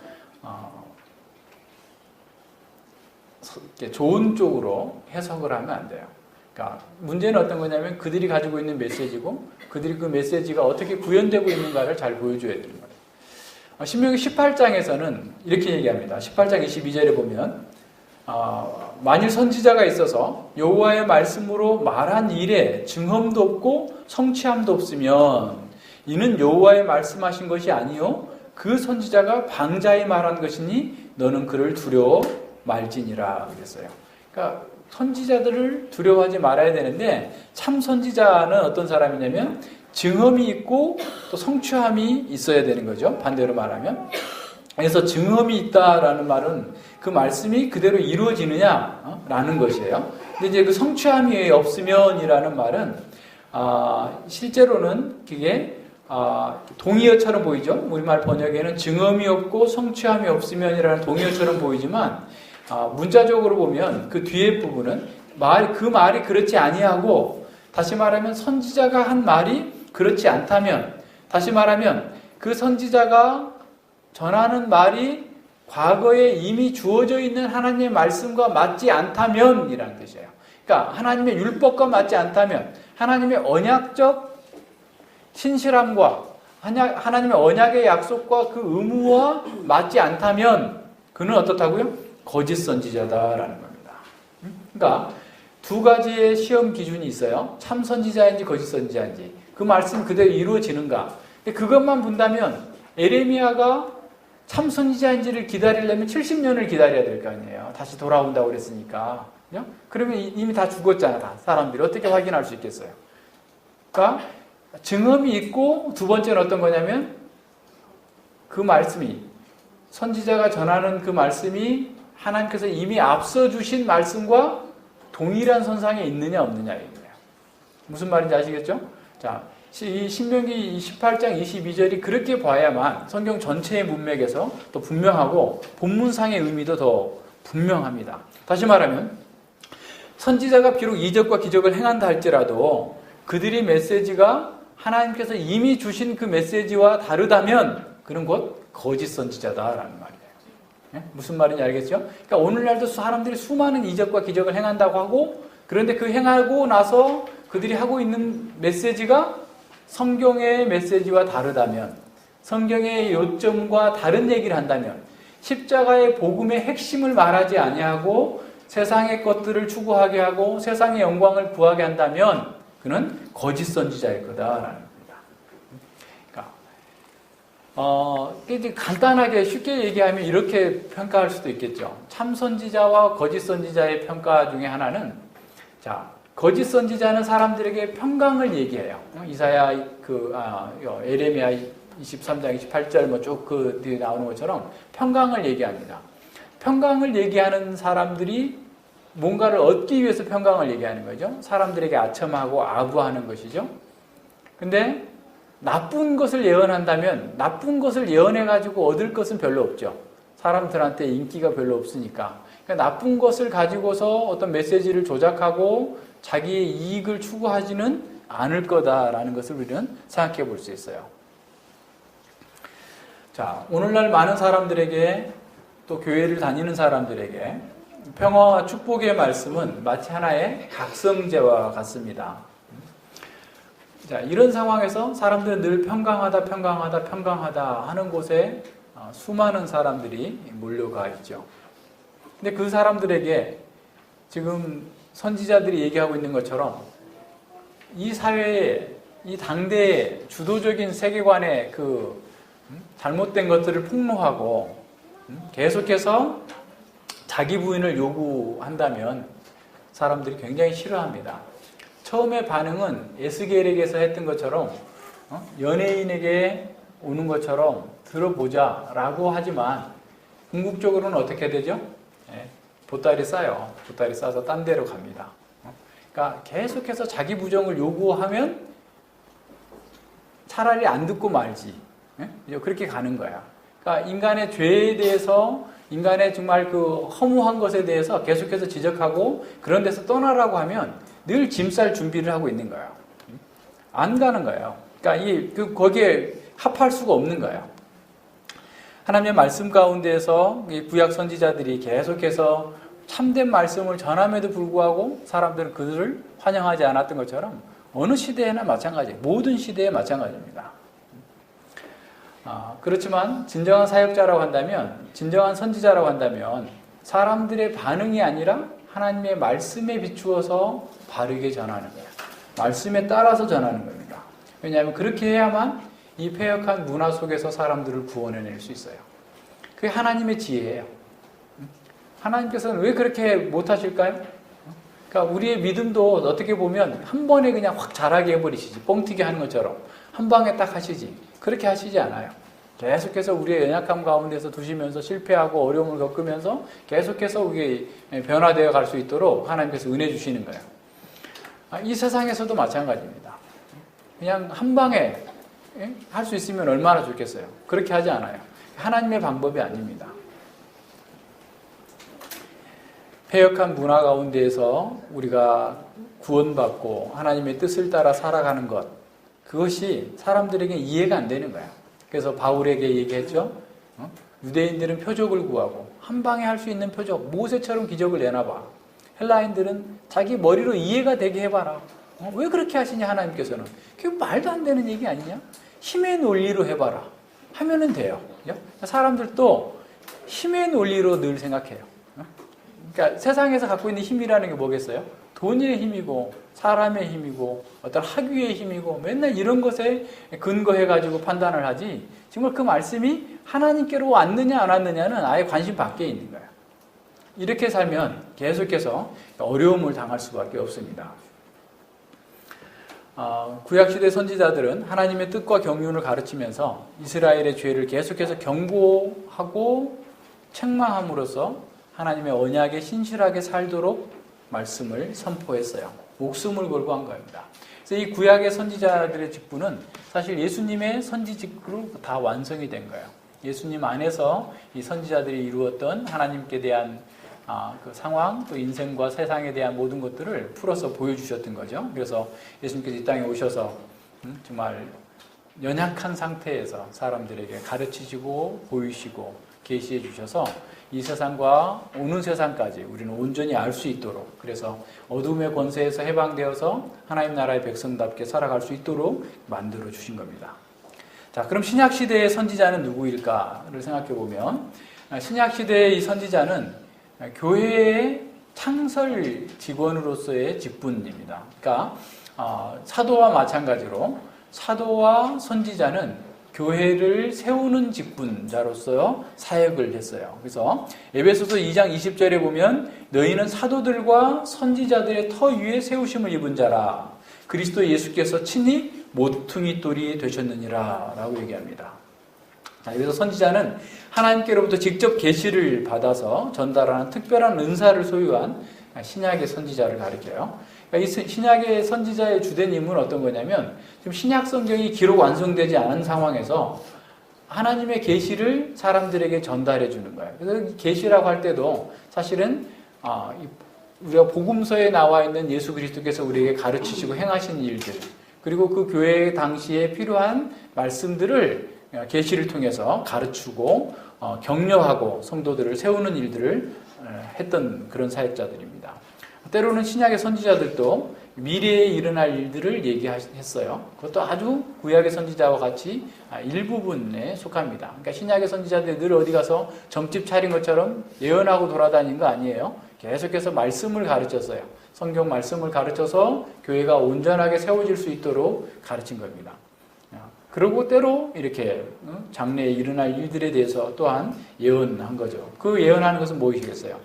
좋은 쪽으로 해석을 하면 안 돼요. 그러니까 문제는 어떤 거냐면 그들이 가지고 있는 메시지고 그들이 그 메시지가 어떻게 구현되고 있는가를 잘 보여줘야 되는 거예요. 신명기 18장에서는 이렇게 얘기합니다. 18장 22절에 보면 만일 선지자가 있어서 여호와의 말씀으로 말한 일에 증언도 없고 성취함도 없으면 이는 여호와의 말씀하신 것이 아니요 그 선지자가 방자히 말한 것이니 너는 그를 두려워 말지니라 그랬어요. 그러니까 선지자들을 두려워하지 말아야 되는데 참 선지자는 어떤 사람이냐면 증언이 있고 또 성취함이 있어야 되는 거죠. 반대로 말하면. 그래서 증언이 있다라는 말은 그 말씀이 그대로 이루어지느냐라는 것이에요. 근데 이제 그 성취함이 없으면이라는 말은 실제로는 그게 동의어처럼 보이죠? 우리말 번역에는 증언이 없고 성취함이 없으면이라는 동의어처럼 보이지만 문자적으로 보면 그 뒤에 부분은 그 말이 그렇지 아니하고, 다시 말하면 선지자가 한 말이 그렇지 않다면, 다시 말하면 그 선지자가 전하는 말이 과거에 이미 주어져 있는 하나님의 말씀과 맞지 않다면 이라는 뜻이에요. 그러니까 하나님의 율법과 맞지 않다면, 하나님의 언약적 신실함과 하나님의 언약의 약속과 그 의무와 맞지 않다면 그는 어떻다고요? 거짓 선지자다라는 겁니다. 그러니까 두 가지의 시험 기준이 있어요. 참 선지자인지 거짓 선지자인지. 그 말씀 그대로 이루어지는가. 근데 그것만 본다면 에레미야가 참 선지자인지를 기다리려면 70년을 기다려야 될 거 아니에요. 다시 돌아온다고 그랬으니까. 그러면 이미 다 죽었잖아. 다 사람들이 어떻게 확인할 수 있겠어요? 그러니까 증언이 있고, 두 번째는 어떤 거냐면 그 말씀이, 선지자가 전하는 그 말씀이 하나님께서 이미 앞서 주신 말씀과 동일한 선상에 있느냐 없느냐 이거예요. 무슨 말인지 아시겠죠? 자, 이 신명기 18장 22절이 그렇게 봐야만 성경 전체의 문맥에서 또 분명하고 본문상의 의미도 더 분명합니다. 다시 말하면 선지자가 비록 이적과 기적을 행한다 할지라도 그들의 메시지가 하나님께서 이미 주신 그 메시지와 다르다면 그는 곧 거짓 선지자다라는 말이에요. 무슨 말인지 알겠죠? 그러니까 오늘날도 사람들이 수많은 이적과 기적을 행한다고 하고, 그런데 그 행하고 나서 그들이 하고 있는 메시지가 성경의 메시지와 다르다면, 성경의 요점과 다른 얘기를 한다면, 십자가의 복음의 핵심을 말하지 아니하고 세상의 것들을 추구하게 하고 세상의 영광을 구하게 한다면 그는 거짓 선지자일 거다라는 겁니다. 그러니까 간단하게 쉽게 얘기하면 이렇게 평가할 수도 있겠죠. 참 선지자와 거짓 선지자의 평가 중에 하나는, 자, 거짓 선지자는 사람들에게 평강을 얘기해요. 이사야 에레미야 23장 28절 뭐 쭉 그 뒤에 나오는 것처럼 평강을 얘기합니다. 평강을 얘기하는 사람들이 뭔가를 얻기 위해서 평강을 얘기하는 거죠. 사람들에게 아첨하고 아부하는 것이죠. 근데 나쁜 것을 예언한다면 나쁜 것을 예언해가지고 얻을 것은 별로 없죠. 사람들한테 인기가 별로 없으니까. 그러니까 나쁜 것을 가지고서 어떤 메시지를 조작하고 자기의 이익을 추구하지는 않을 거다라는 것을 우리는 생각해 볼 수 있어요. 자, 오늘날 많은 사람들에게, 또 교회를 다니는 사람들에게 평화와 축복의 말씀은 마치 하나의 각성제와 같습니다. 자, 이런 상황에서 사람들은 늘 평강하다 하는 곳에 수많은 사람들이 몰려가 있죠. 근데 그 사람들에게 지금 선지자들이 얘기하고 있는 것처럼 이 사회에, 이 당대의 주도적인 세계관의 그 잘못된 것들을 폭로하고 계속해서 자기 부인을 요구한다면 사람들이 굉장히 싫어합니다. 처음에 반응은 에스겔에게서 했던 것처럼 연예인에게 오는 것처럼 들어보자 라고 하지만 궁극적으로는 어떻게 되죠? 보따리 싸요. 보따리 싸서 딴 데로 갑니다. 그러니까 계속해서 자기 부정을 요구하면 차라리 안 듣고 말지. 그렇게 가는 거야. 그러니까 인간의 죄에 대해서, 인간의 정말 그 허무한 것에 대해서 계속해서 지적하고 그런 데서 떠나라고 하면 늘 짐 쌀 준비를 하고 있는 거예요. 안 가는 거예요. 그러니까 거기에 합할 수가 없는 거예요. 하나님의 말씀 가운데에서 구약 선지자들이 계속해서 참된 말씀을 전함에도 불구하고 사람들은 그들을 환영하지 않았던 것처럼 어느 시대에나 마찬가지예요. 모든 시대에 마찬가지입니다. 그렇지만 진정한 사역자라고 한다면, 진정한 선지자라고 한다면 사람들의 반응이 아니라 하나님의 말씀에 비추어서 바르게 전하는 거예요. 말씀에 따라서 전하는 겁니다. 왜냐하면 그렇게 해야만 이 패역한 문화 속에서 사람들을 구원해낼 수 있어요. 그게 하나님의 지혜예요. 하나님께서는 왜 그렇게 못하실까요? 그러니까 우리의 믿음도 어떻게 보면 한 번에 그냥 확 자라게 해버리시지, 뻥튀기 하는 것처럼 한 방에 딱 하시지, 그렇게 하시지 않아요. 계속해서 우리의 연약함 가운데서 두시면서 실패하고 어려움을 겪으면서 계속해서 우리 변화되어 갈 수 있도록 하나님께서 은혜 주시는 거예요. 이 세상에서도 마찬가지입니다. 그냥 한 방에 할 수 있으면 얼마나 좋겠어요. 그렇게 하지 않아요. 하나님의 방법이 아닙니다. 패역한 문화 가운데에서 우리가 구원받고 하나님의 뜻을 따라 살아가는 것, 그것이 사람들에게 이해가 안 되는 거예요. 그래서 바울에게 얘기했죠. 유대인들은 표적을 구하고 한 방에 할 수 있는 표적, 모세처럼 기적을 내놔봐. 헬라인들은 자기 머리로 이해가 되게 해봐라. 왜 그렇게 하시냐 하나님께서는. 그게 말도 안 되는 얘기 아니냐? 힘의 논리로 해봐라. 하면은 돼요. 사람들도 힘의 논리로 늘 생각해요. 그러니까 세상에서 갖고 있는 힘이라는 게 뭐겠어요? 돈의 힘이고 사람의 힘이고 어떤 학위의 힘이고 맨날 이런 것에 근거해가지고 판단을 하지, 정말 그 말씀이 하나님께로 왔느냐 안 왔느냐는 아예 관심 밖에 있는 거예요. 이렇게 살면 계속해서 어려움을 당할 수밖에 없습니다. 구약시대 선지자들은 하나님의 뜻과 경륜을 가르치면서 이스라엘의 죄를 계속해서 경고하고 책망함으로써 하나님의 언약에 신실하게 살도록 말씀을 선포했어요. 목숨을 걸고 한 겁니다. 그래서 이 구약의 선지자들의 직분은 사실 예수님의 선지직으로 다 완성이 된 거예요. 예수님 안에서 이 선지자들이 이루었던 하나님께 대한 그 상황, 또 인생과 세상에 대한 모든 것들을 풀어서 보여주셨던 거죠. 그래서 예수님께서 이 땅에 오셔서 정말 연약한 상태에서 사람들에게 가르치시고 보이시고 계시해 주셔서 이 세상과 오는 세상까지 우리는 온전히 알 수 있도록, 그래서 어둠의 권세에서 해방되어서 하나님 나라의 백성답게 살아갈 수 있도록 만들어 주신 겁니다. 자, 그럼 신약시대의 선지자는 누구일까를 생각해 보면, 신약시대의 이 선지자는 교회의 창설 직원으로서의 직분입니다. 그러니까 사도와 마찬가지로 사도와 선지자는 교회를 세우는 직분자로서 사역을 했어요. 그래서 에베소서 2장 20절에 보면 너희는 사도들과 선지자들의 터 위에 세우심을 입은 자라. 그리스도 예수께서 친히 모퉁이 돌이 되셨느니라 라고 얘기합니다. 자, 그래서 선지자는 하나님께로부터 직접 계시를 받아서 전달하는 특별한 은사를 소유한 신약의 선지자를 가리켜요. 그러니까 이 신약의 선지자의 주된 임무는 어떤 거냐면, 지금 신약 성경이 기록 완성되지 않은 상황에서 하나님의 계시를 사람들에게 전달해 주는 거예요. 그래서 계시라고 할 때도 사실은 우리가 복음서에 나와 있는 예수 그리스도께서 우리에게 가르치시고 행하신 일들, 그리고 그 교회 당시에 필요한 말씀들을 계시를 통해서 가르치고 격려하고 성도들을 세우는 일들을 했던 그런 사역자들입니다. 때로는 신약의 선지자들도 미래에 일어날 일들을 얘기했어요. 그것도 아주 구약의 선지자와 같이 일부분에 속합니다. 그러니까 신약의 선지자들이 늘 어디 가서 점집 차린 것처럼 예언하고 돌아다닌 거 아니에요. 계속해서 말씀을 가르쳤어요. 성경 말씀을 가르쳐서 교회가 온전하게 세워질 수 있도록 가르친 겁니다. 그리고 때로 이렇게 장래에 일어날 일들에 대해서 또한 예언한 거죠. 그 예언하는 것은 무엇이겠어요?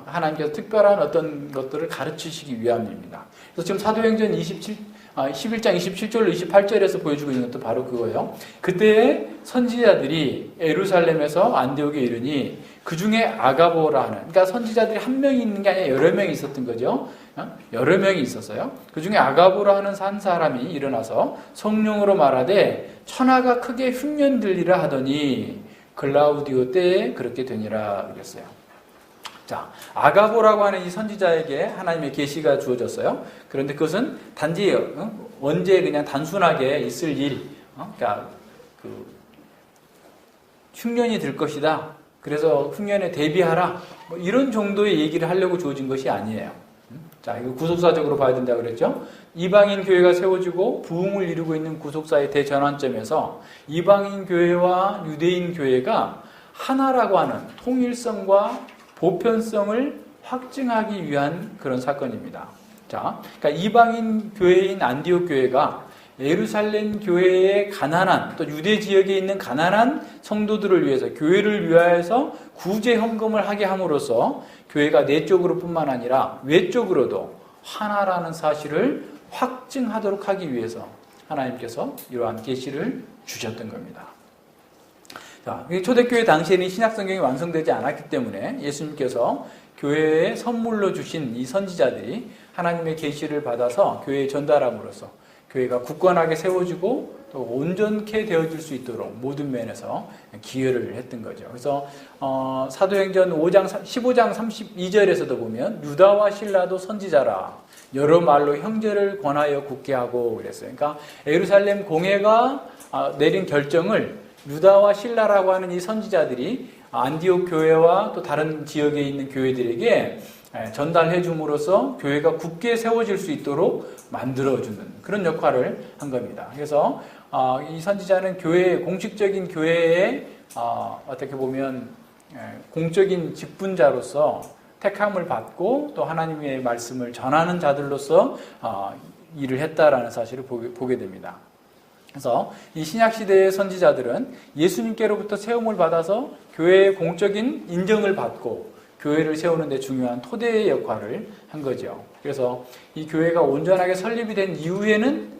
하나님께서 특별한 어떤 것들을 가르치시기 위함입니다. 그래서 지금 사도행전 11장 27절로 28절에서 보여주고 있는 것도 바로 그거예요. 그때 선지자들이 예루살렘에서 안디옥에 이르니 그 중에 아가보라 하는, 그러니까 선지자들이 한 명이 있는 게 아니라 여러 명이 있었던 거죠. 여러 명이 있었어요. 그 중에 아가보라 하는 한 사람이 일어나서 성령으로 말하되 천하가 크게 흉년 들리라 하더니 글라우디오 때에 그렇게 되니라 그랬어요. 자, 아가보라고 하는 이 선지자에게 하나님의 계시가 주어졌어요. 그런데 그것은 단지 언제 그냥 단순하게 있을 일, 그러니까 그 흉년이 들 것이다. 그래서 흉년에 대비하라. 뭐 이런 정도의 얘기를 하려고 주어진 것이 아니에요. 자, 이거 구속사적으로 봐야 된다고 그랬죠. 이방인 교회가 세워지고 부흥을 이루고 있는 구속사의 대전환점에서 이방인 교회와 유대인 교회가 하나라고 하는 통일성과 보편성을 확증하기 위한 그런 사건입니다. 자, 그러니까 이방인 교회인 안디옥 교회가 예루살렘 교회의 가난한, 또 유대 지역에 있는 가난한 성도들을 위해서, 교회를 위하여서 구제 헌금을 하게 함으로써 교회가 내적으로 뿐만 아니라 외적으로도 하나라는 사실을 확증하도록 하기 위해서 하나님께서 이러한 계시를 주셨던 겁니다. 자, 초대교회 당시에는 신약성경이 완성되지 않았기 때문에 예수님께서 교회에 선물로 주신 이 선지자들이 하나님의 계시를 받아서 교회에 전달함으로써 교회가 굳건하게 세워지고 또 온전케 되어질 수 있도록 모든 면에서 기여를 했던 거죠. 그래서 사도행전 15장 32절에서도 보면 유다와 실라도 선지자라 여러 말로 형제를 권하여 굳게 하고 그랬어요. 그러니까 예루살렘 공회가 내린 결정을 유다와 실라라고 하는 이 선지자들이 안디옥 교회와 또 다른 지역에 있는 교회들에게 전달해 줌으로써 교회가 굳게 세워질 수 있도록 만들어주는 그런 역할을 한 겁니다. 그래서 이 선지자는 공식적인 교회의 어떻게 보면 공적인 직분자로서 택함을 받고 또 하나님의 말씀을 전하는 자들로서 일을 했다라는 사실을 보게 됩니다. 그래서 이 신약시대의 선지자들은 예수님께로부터 세움을 받아서 교회의 공적인 인정을 받고 교회를 세우는 데 중요한 토대의 역할을 한 거죠. 그래서 이 교회가 온전하게 설립이 된 이후에는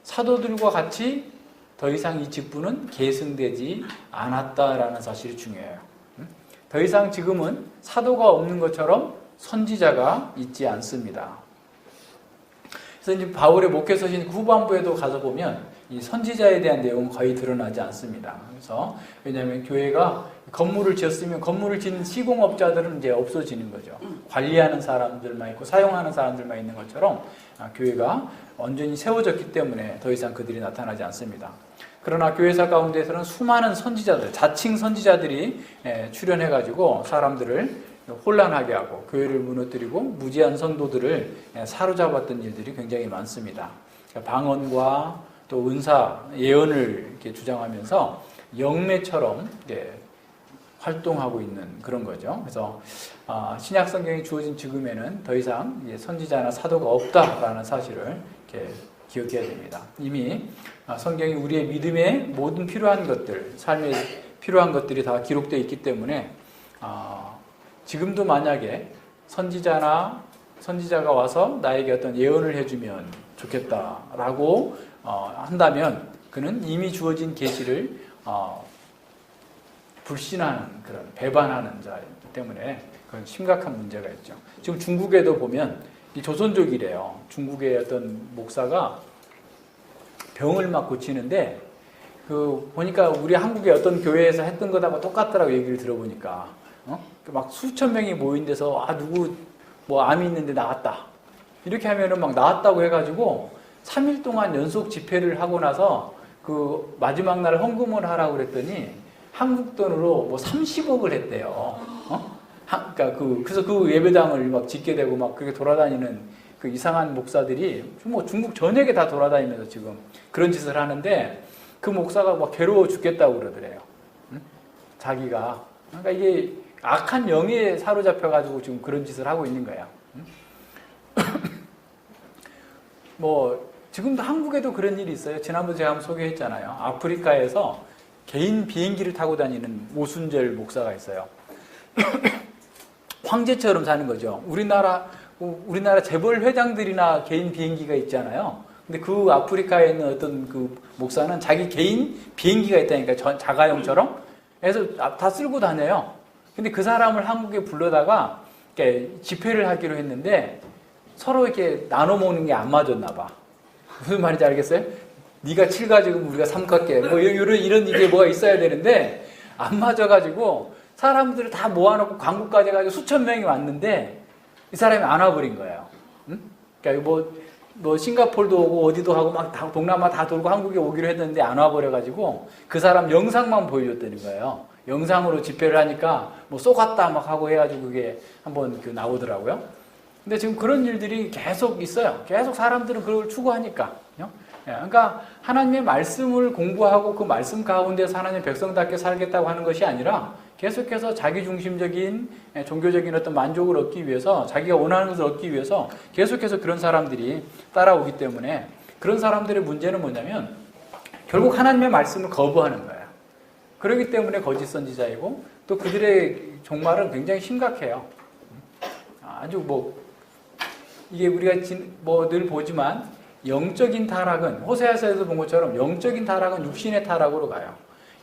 사도들과 같이 더 이상 이 직분은 계승되지 않았다라는 사실이 중요해요. 더 이상 지금은 사도가 없는 것처럼 선지자가 있지 않습니다. 그래서 이제 바울의 목회서신 후반부에도 가서 보면 이 선지자에 대한 내용은 거의 드러나지 않습니다. 그래서 왜냐하면 교회가 건물을 지었으면 건물을 짓는 시공업자들은 이제 없어지는 거죠. 관리하는 사람들만 있고 사용하는 사람들만 있는 것처럼 교회가 완전히 세워졌기 때문에 더 이상 그들이 나타나지 않습니다. 그러나 교회사 가운데서는 수많은 선지자들, 자칭 선지자들이 출현해가지고 사람들을 혼란하게 하고 교회를 무너뜨리고 무지한 성도들을 사로잡았던 일들이 굉장히 많습니다. 방언과 또 은사, 예언을 이렇게 주장하면서 영매처럼 활동하고 있는 그런 거죠. 그래서 신약 성경이 주어진 지금에는 더 이상 선지자나 사도가 없다라는 사실을 이렇게 기억해야 됩니다. 이미 성경이 우리의 믿음에 모든 필요한 것들, 삶에 필요한 것들이 다 기록되어 있기 때문에 지금도 만약에 선지자가 와서 나에게 어떤 예언을 해주면 좋겠다라고 한다면 그는 이미 주어진 계시를 불신하는 그런 배반하는 자이기 때문에 그건 심각한 문제가 있죠. 지금 중국에도 보면 이 조선족이래요. 중국의 어떤 목사가 병을 막 고치는데 보니까 우리 한국의 어떤 교회에서 했던 거다가 똑같더라고 얘기를 들어보니까 막 수천 명이 모인 데서 누구 뭐 암이 있는데 나았다 이렇게 하면은 막 나았다고 해가지고 3일 동안 연속 집회를 하고 나서 그 마지막 날 헌금을 하라고 그랬더니 한국 돈으로 뭐 30억을 했대요. 그러니까 그래서 그 예배당을 막 짓게 되고 막 그렇게 돌아다니는 그 이상한 목사들이 뭐 중국 전역에 다 돌아다니면서 지금 그런 짓을 하는데 그 목사가 막 괴로워 죽겠다고 그러더래요. 자기가. 그러니까 이게 악한 영에 사로잡혀가지고 지금 그런 짓을 하고 있는 거야. 뭐 지금도 한국에도 그런 일이 있어요. 지난번에 제가 한번 소개했잖아요. 아프리카에서 개인 비행기를 타고 다니는 오순절 목사가 있어요. 황제처럼 사는 거죠. 우리나라 재벌 회장들이나 개인 비행기가 있잖아요. 근데 그 아프리카에 있는 어떤 그 목사는 자기 개인 비행기가 있다니까 자가용처럼. 그래서 다 쓸고 다녀요. 근데 그 사람을 한국에 불러다가 이렇게 집회를 하기로 했는데 서로 이렇게 나눠 먹는 게 안 맞았나 봐. 무슨 말인지 알겠어요? 네가 7 가지고 우리가 3 갖게 뭐 이런 이게 뭐가 있어야 되는데 안 맞아가지고 사람들을 다 모아놓고 광고까지 해가지고 수천 명이 왔는데 이 사람이 안 와버린 거예요. 응? 그러니까 뭐 싱가포르도 오고 어디도 하고 막 다 동남아 다 돌고 한국에 오기로 했는데 안 와버려가지고 그 사람 영상만 보여줬다는 거예요. 영상으로 집회를 하니까 뭐 쏘갔다 막 하고 해가지고 그게 한번 나오더라고요. 근데 지금 그런 일들이 계속 있어요. 계속 사람들은 그걸 추구하니까. 그러니까 하나님의 말씀을 공부하고 그 말씀 가운데서 하나님의 백성답게 살겠다고 하는 것이 아니라 계속해서 자기중심적인 종교적인 어떤 만족을 얻기 위해서 자기가 원하는 것을 얻기 위해서 계속해서 그런 사람들이 따라오기 때문에 그런 사람들의 문제는 뭐냐면 결국 하나님의 말씀을 거부하는 거예요. 그렇기 때문에 거짓 선지자이고 또 그들의 종말은 굉장히 심각해요. 아주 이게 우리가 늘 보지만 영적인 타락은 호세아서에서 본 것처럼 영적인 타락은 육신의 타락으로 가요.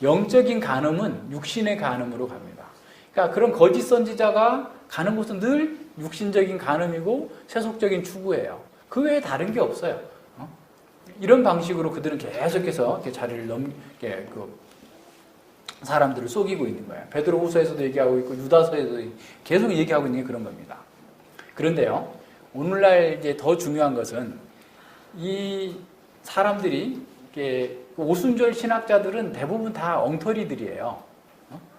영적인 간음은 육신의 간음으로 갑니다. 그러니까 그런 거짓 선지자가 가는 곳은 늘 육신적인 간음이고 세속적인 추구예요. 그 외에 다른 게 없어요. 이런 방식으로 그들은 계속해서 이렇게 자리를 사람들을 속이고 있는 거예요. 베드로후서에서도 얘기하고 있고 유다서에서도 계속 얘기하고 있는 게 그런 겁니다. 그런데요, 오늘날 이제 더 중요한 것은 이 사람들이 오순절 신학자들은 대부분 다 엉터리들이에요.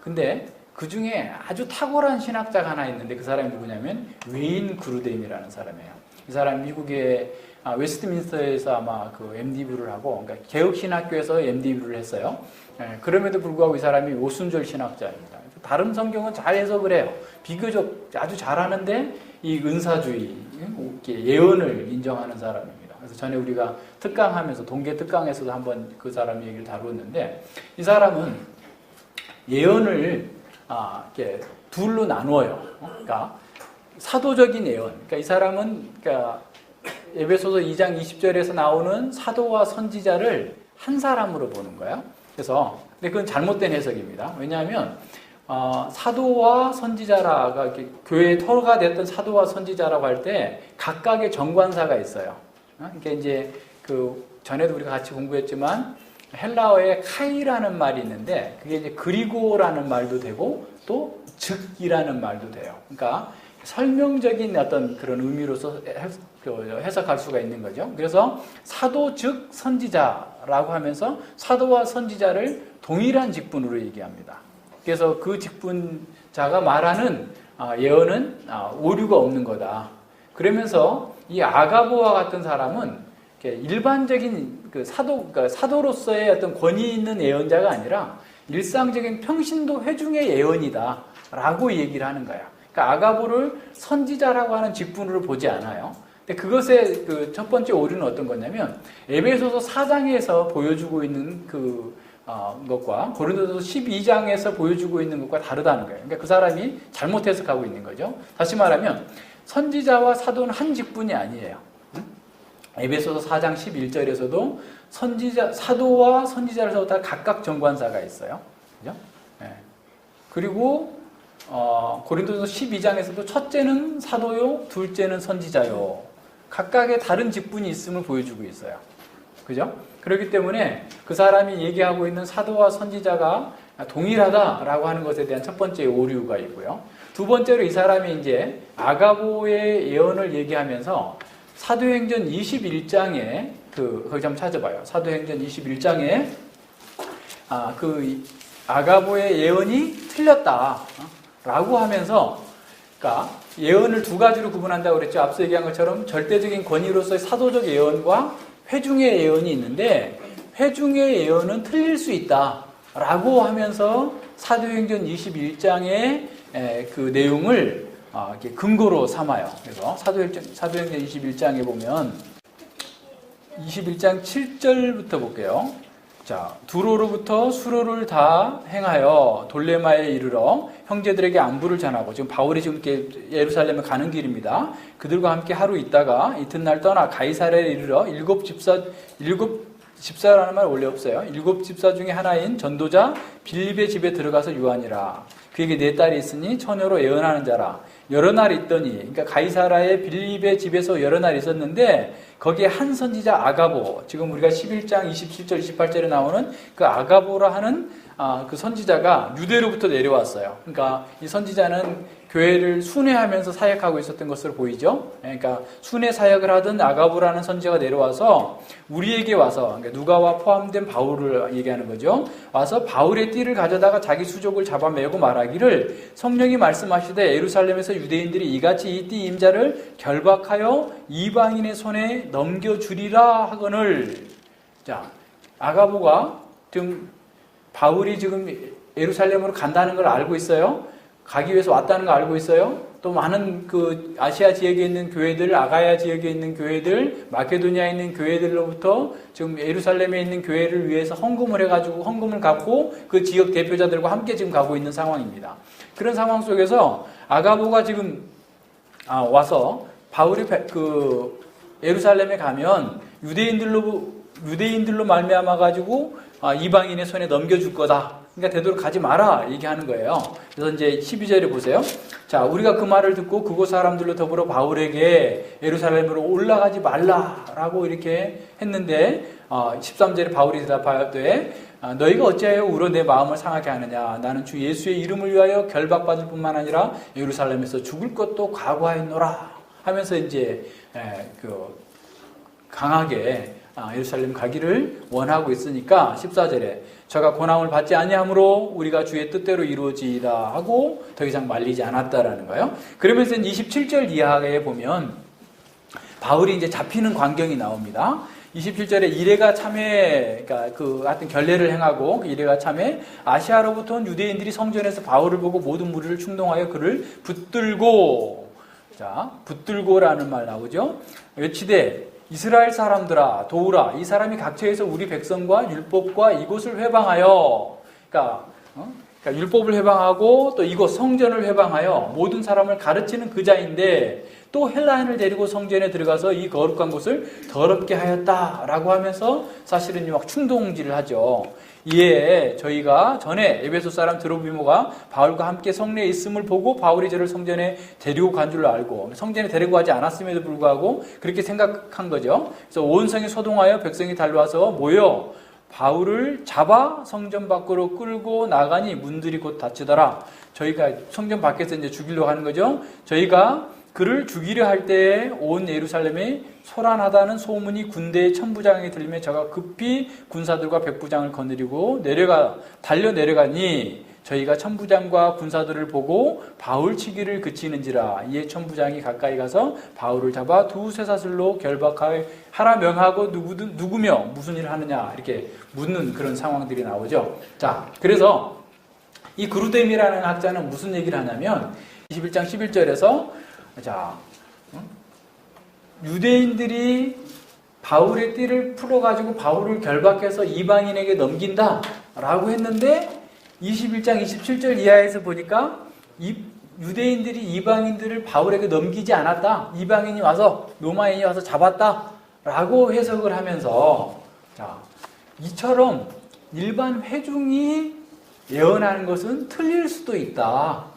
근데 그 중에 아주 탁월한 신학자가 하나 있는데 그 사람이 누구냐면 웨인 그루뎀이라는 사람이에요. 이 사람 미국의 웨스트민스터에서 아마 그 MD부를 하고, 그러니까 개혁신학교에서 MD부를 했어요. 그럼에도 불구하고 이 사람이 오순절 신학자입니다. 다른 성경은 잘 해석을 해요. 비교적 아주 잘하는데 이 은사주의, 예언을 인정하는 사람입니다. 그래서 전에 우리가 특강하면서 동계 특강에서도 한번 그 사람 얘기를 다루었는데, 이 사람은 예언을 이렇게 둘로 나누어요. 그러니까 사도적인 예언. 그러니까 이 사람은 에베소서 2장 20절에서 나오는 사도와 선지자를 한 사람으로 보는 거예요. 그래서 근데 그건 잘못된 해석입니다. 왜냐하면 사도와 선지자라가 이렇게 교회의 터가 됐던 사도와 선지자라고 할 때 각각의 정관사가 있어요. 그러니까 이제 그 전에도 우리가 같이 공부했지만 헬라어에 카이라는 말이 있는데 그게 이제 그리고라는 말도 되고 또 즉이라는 말도 돼요. 그러니까 설명적인 어떤 그런 의미로서 해석할 수가 있는 거죠. 그래서 사도 즉 선지자라고 하면서 사도와 선지자를 동일한 직분으로 얘기합니다. 그래서 그 직분자가 말하는 예언은 오류가 없는 거다. 그러면서 이 아가보와 같은 사람은 일반적인 그러니까 사도로서의 어떤 권위 있는 예언자가 아니라 일상적인 평신도 회중의 예언이다라고 얘기를 하는 거야. 그러니까 아가보를 선지자라고 하는 직분으로 보지 않아요. 근데 그것의 그 첫 번째 오류는 어떤 거냐면 에베소서 4장에서 보여주고 있는 것과 고린도서 12장에서 보여주고 있는 것과 다르다는 거예요. 그러니까 그 사람이 잘못 해석하고 있는 거죠. 다시 말하면 선지자와 사도는 한 직분이 아니에요. 에베소서 4장 11절에서도 사도와 선지자를 세웠다 각각 정관사가 있어요. 그죠? 네. 그리고 고린도서 12장에서도 첫째는 사도요, 둘째는 선지자요. 각각의 다른 직분이 있음을 보여주고 있어요. 그죠? 그렇기 때문에 그 사람이 얘기하고 있는 사도와 선지자가 동일하다라고 하는 것에 대한 첫 번째 오류가 있고요. 두 번째로 이 사람이 이제 아가보의 예언을 얘기하면서 사도행전 21장에 거기 한번 찾아봐요. 사도행전 21장에 그 아가보의 예언이 틀렸다라고 하면서, 그러니까 예언을 두 가지로 구분한다고 그랬죠. 앞서 얘기한 것처럼 절대적인 권위로서의 사도적 예언과 회중의 예언이 있는데 회중의 예언은 틀릴 수 있다라고 하면서 사도행전 21장의 그 내용을 이렇게 근거로 삼아요. 그래서 사도행전 21장에 보면 21장 7절부터 볼게요. 자, 두로로부터 수로를 다 행하여 돌레마에 이르러 형제들에게 안부를 전하고, 지금 바울이 지금 이렇게 예루살렘에 가는 길입니다. 그들과 함께 하루 있다가 이튿날 떠나 가이사랴에 이르러 일곱 집사라는 말 원래 없어요. 일곱 집사 중에 하나인 전도자 빌립의 집에 들어가서 유하니라. 그에게 네 딸이 있으니 처녀로 예언하는 자라. 여러 날 있더니, 그러니까 가이사라의 빌립의 집에서 여러 날 있었는데 거기에 한 선지자 아가보, 지금 우리가 11장 27절 28절에 나오는 그 아가보라 하는 그 선지자가 유대로부터 내려왔어요. 그러니까 이 선지자는 교회를 순회하면서 사역하고 있었던 것으로 보이죠. 그러니까 순회 사역을 하던 아가보라는 선지자가 내려와서 우리에게 와서, 그러니까 누가와 포함된 바울을 얘기하는 거죠. 와서 바울의 띠를 가져다가 자기 수족을 잡아매고 말하기를 성령이 말씀하시되 예루살렘에서 유대인들이 이같이 이 띠 임자를 결박하여 이방인의 손에 넘겨주리라 하거늘. 자, 아가보가 지금 바울이 지금 예루살렘으로 간다는 걸 알고 있어요. 가기 위해서 왔다는 걸 알고 있어요. 또 많은 그 아시아 지역에 있는 교회들, 아가야 지역에 있는 교회들, 마케도니아에 있는 교회들로부터 지금 예루살렘에 있는 교회를 위해서 헌금을 해가지고 헌금을 갖고 그 지역 대표자들과 함께 지금 가고 있는 상황입니다. 그런 상황 속에서 아가보가 지금 와서 바울이 그 예루살렘에 가면 유대인들로 유대인들로 말미암아 가지고 이방인의 손에 넘겨줄 거다. 그러니까 되도록 가지 마라 얘기하는 거예요. 그래서 이제 12절에 보세요. 자, 우리가 그 말을 듣고 그곳 사람들로 더불어 바울에게 예루살렘으로 올라가지 말라라고 이렇게 했는데 13절에 바울이 대답하되 너희가 어찌하여 울어 내 마음을 상하게 하느냐. 나는 주 예수의 이름을 위하여 결박받을 뿐만 아니라 예루살렘에서 죽을 것도 각오하였노라 하면서 이제 강하게 예루살렘 가기를 원하고 있으니까 14절에 저가 고난을 받지 아니하므로 우리가 주의 뜻대로 이루어지이다 하고 더 이상 말리지 않았다라는 거예요. 그러면서 27절 이하에 보면 바울이 이제 잡히는 광경이 나옵니다. 27절에 이레가 참회, 그러니까 하여튼 결례를 행하고 그 이레가 참회 아시아로부터 온 유대인들이 성전에서 바울을 보고 모든 무리를 충동하여 그를 붙들고, 자, 붙들고라는 말 나오죠. 외치되 이스라엘 사람들아 도우라. 이 사람이 각처에서 우리 백성과 율법과 이곳을 회방하여, 그러니까 율법을 회방하고 또 이곳 성전을 회방하여 모든 사람을 가르치는 그 자인데 또 헬라인을 데리고 성전에 들어가서 이 거룩한 곳을 더럽게 하였다라고 하면서 사실은 막 충동질을 하죠. 이에 저희가 전에 에베소 사람 드로비모가 바울과 함께 성내에 있음을 보고 바울이 저를 성전에 데리고 간 줄로 알고, 성전에 데리고 가지 않았음에도 불구하고 그렇게 생각한 거죠. 그래서 온 성이 소동하여 백성이 달려와서 모여 바울을 잡아 성전 밖으로 끌고 나가니 문들이 곧 닫히더라. 저희가 성전 밖에서 이제 죽이려고 하는 거죠. 저희가 그를 죽이려 할 때에 온 예루살렘이 소란하다는 소문이 군대의 천부장에게 들리며 저가 급히 군사들과 백부장을 거느리고 달려 내려가니 저희가 천부장과 군사들을 보고 바울 치기를 그치는지라. 이에 천부장이 가까이 가서 바울을 잡아 두세 사슬로 결박하라 명하고 누구며 무슨 일을 하느냐 이렇게 묻는 그런 상황들이 나오죠. 자, 그래서 이 그루뎀이라는 학자는 무슨 얘기를 하냐면 21장 11절에서 자, 유대인들이 바울의 띠를 풀어가지고 바울을 결박해서 이방인에게 넘긴다라고 했는데 21장 27절 이하에서 보니까 유대인들이 이방인들을 바울에게 넘기지 않았다. 이방인이 와서 로마인이 와서 잡았다라고 해석을 하면서 자, 이처럼 일반 회중이 예언하는 것은 틀릴 수도 있다라고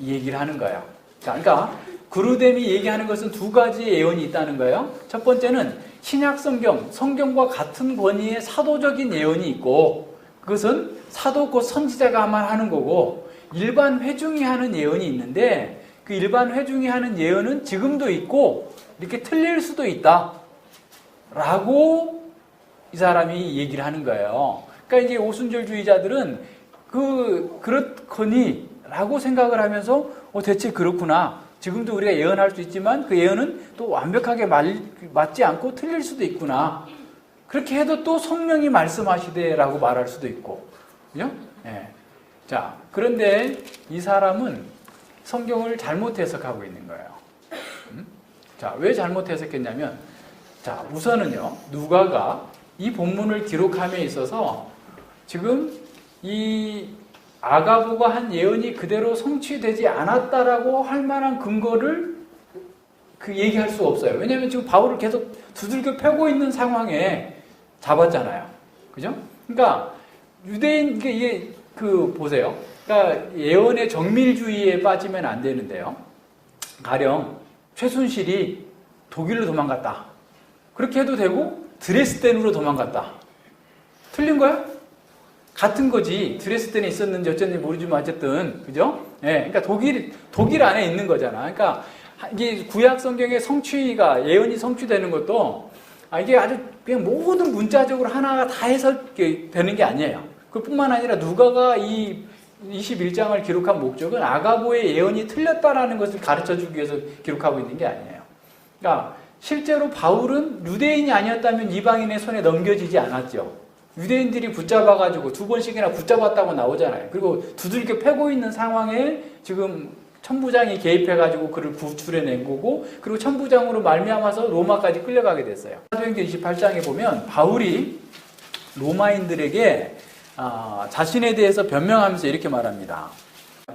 얘기를 하는 거예요. 그러니까 그루뎀이 얘기하는 것은 두 가지의 예언이 있다는 거예요. 첫 번째는 신약 성경과 같은 권위의 사도적인 예언이 있고 그것은 사도 곧 선지자가만 하는 거고 일반 회중이 하는 예언이 있는데 그 일반 회중이 하는 예언은 지금도 있고 이렇게 틀릴 수도 있다 라고 이 사람이 얘기를 하는 거예요. 그러니까 이제 오순절주의자들은 그렇거니 라고 생각을 하면서 대체 그렇구나. 지금도 우리가 예언할 수 있지만 그 예언은 또 완벽하게 맞지 않고 틀릴 수도 있구나. 그렇게 해도 또 성령이 말씀하시되라고 말할 수도 있고. 그죠? 예. 자, 그런데 이 사람은 성경을 잘못 해석하고 있는 거예요. 자, 왜 잘못 해석했냐면, 자, 우선은요, 누가가 이 본문을 기록함에 있어서 지금 이 아가보가 한 예언이 그대로 성취되지 않았다라고 할 만한 근거를 얘기할 수가 없어요. 왜냐하면 지금 바울을 계속 두들겨 패고 있는 상황에 잡았잖아요. 그죠? 그러니까 유대인 이게 보세요. 그러니까 예언의 정밀주의에 빠지면 안 되는데요. 가령 최순실이 독일로 도망갔다. 그렇게 해도 되고 드레스덴으로 도망갔다. 틀린 거야? 같은 거지. 드레스덴에 있었는지 어쩐지 모르지만 어쨌든 그죠? 예, 그러니까 독일 안에 있는 거잖아. 그러니까 이게 구약 성경의 성취가 예언이 성취되는 것도 이게 아주 그냥 모든 문자적으로 하나가 다 해석이 되는 게 아니에요. 그뿐만 아니라 누가가 이 21장을 기록한 목적은 아가보의 예언이 틀렸다라는 것을 가르쳐주기 위해서 기록하고 있는 게 아니에요. 그러니까 실제로 바울은 유대인이 아니었다면 이방인의 손에 넘겨지지 않았죠. 유대인들이 붙잡아가지고 2번씩이나 붙잡았다고 나오잖아요. 그리고 두들겨 패고 있는 상황에 지금 천부장이 개입해가지고 그를 구출해낸 거고, 그리고 천부장으로 말미암아서 로마까지 끌려가게 됐어요. 사도행전 28장에 보면 바울이 로마인들에게 자신에 대해서 변명하면서 이렇게 말합니다.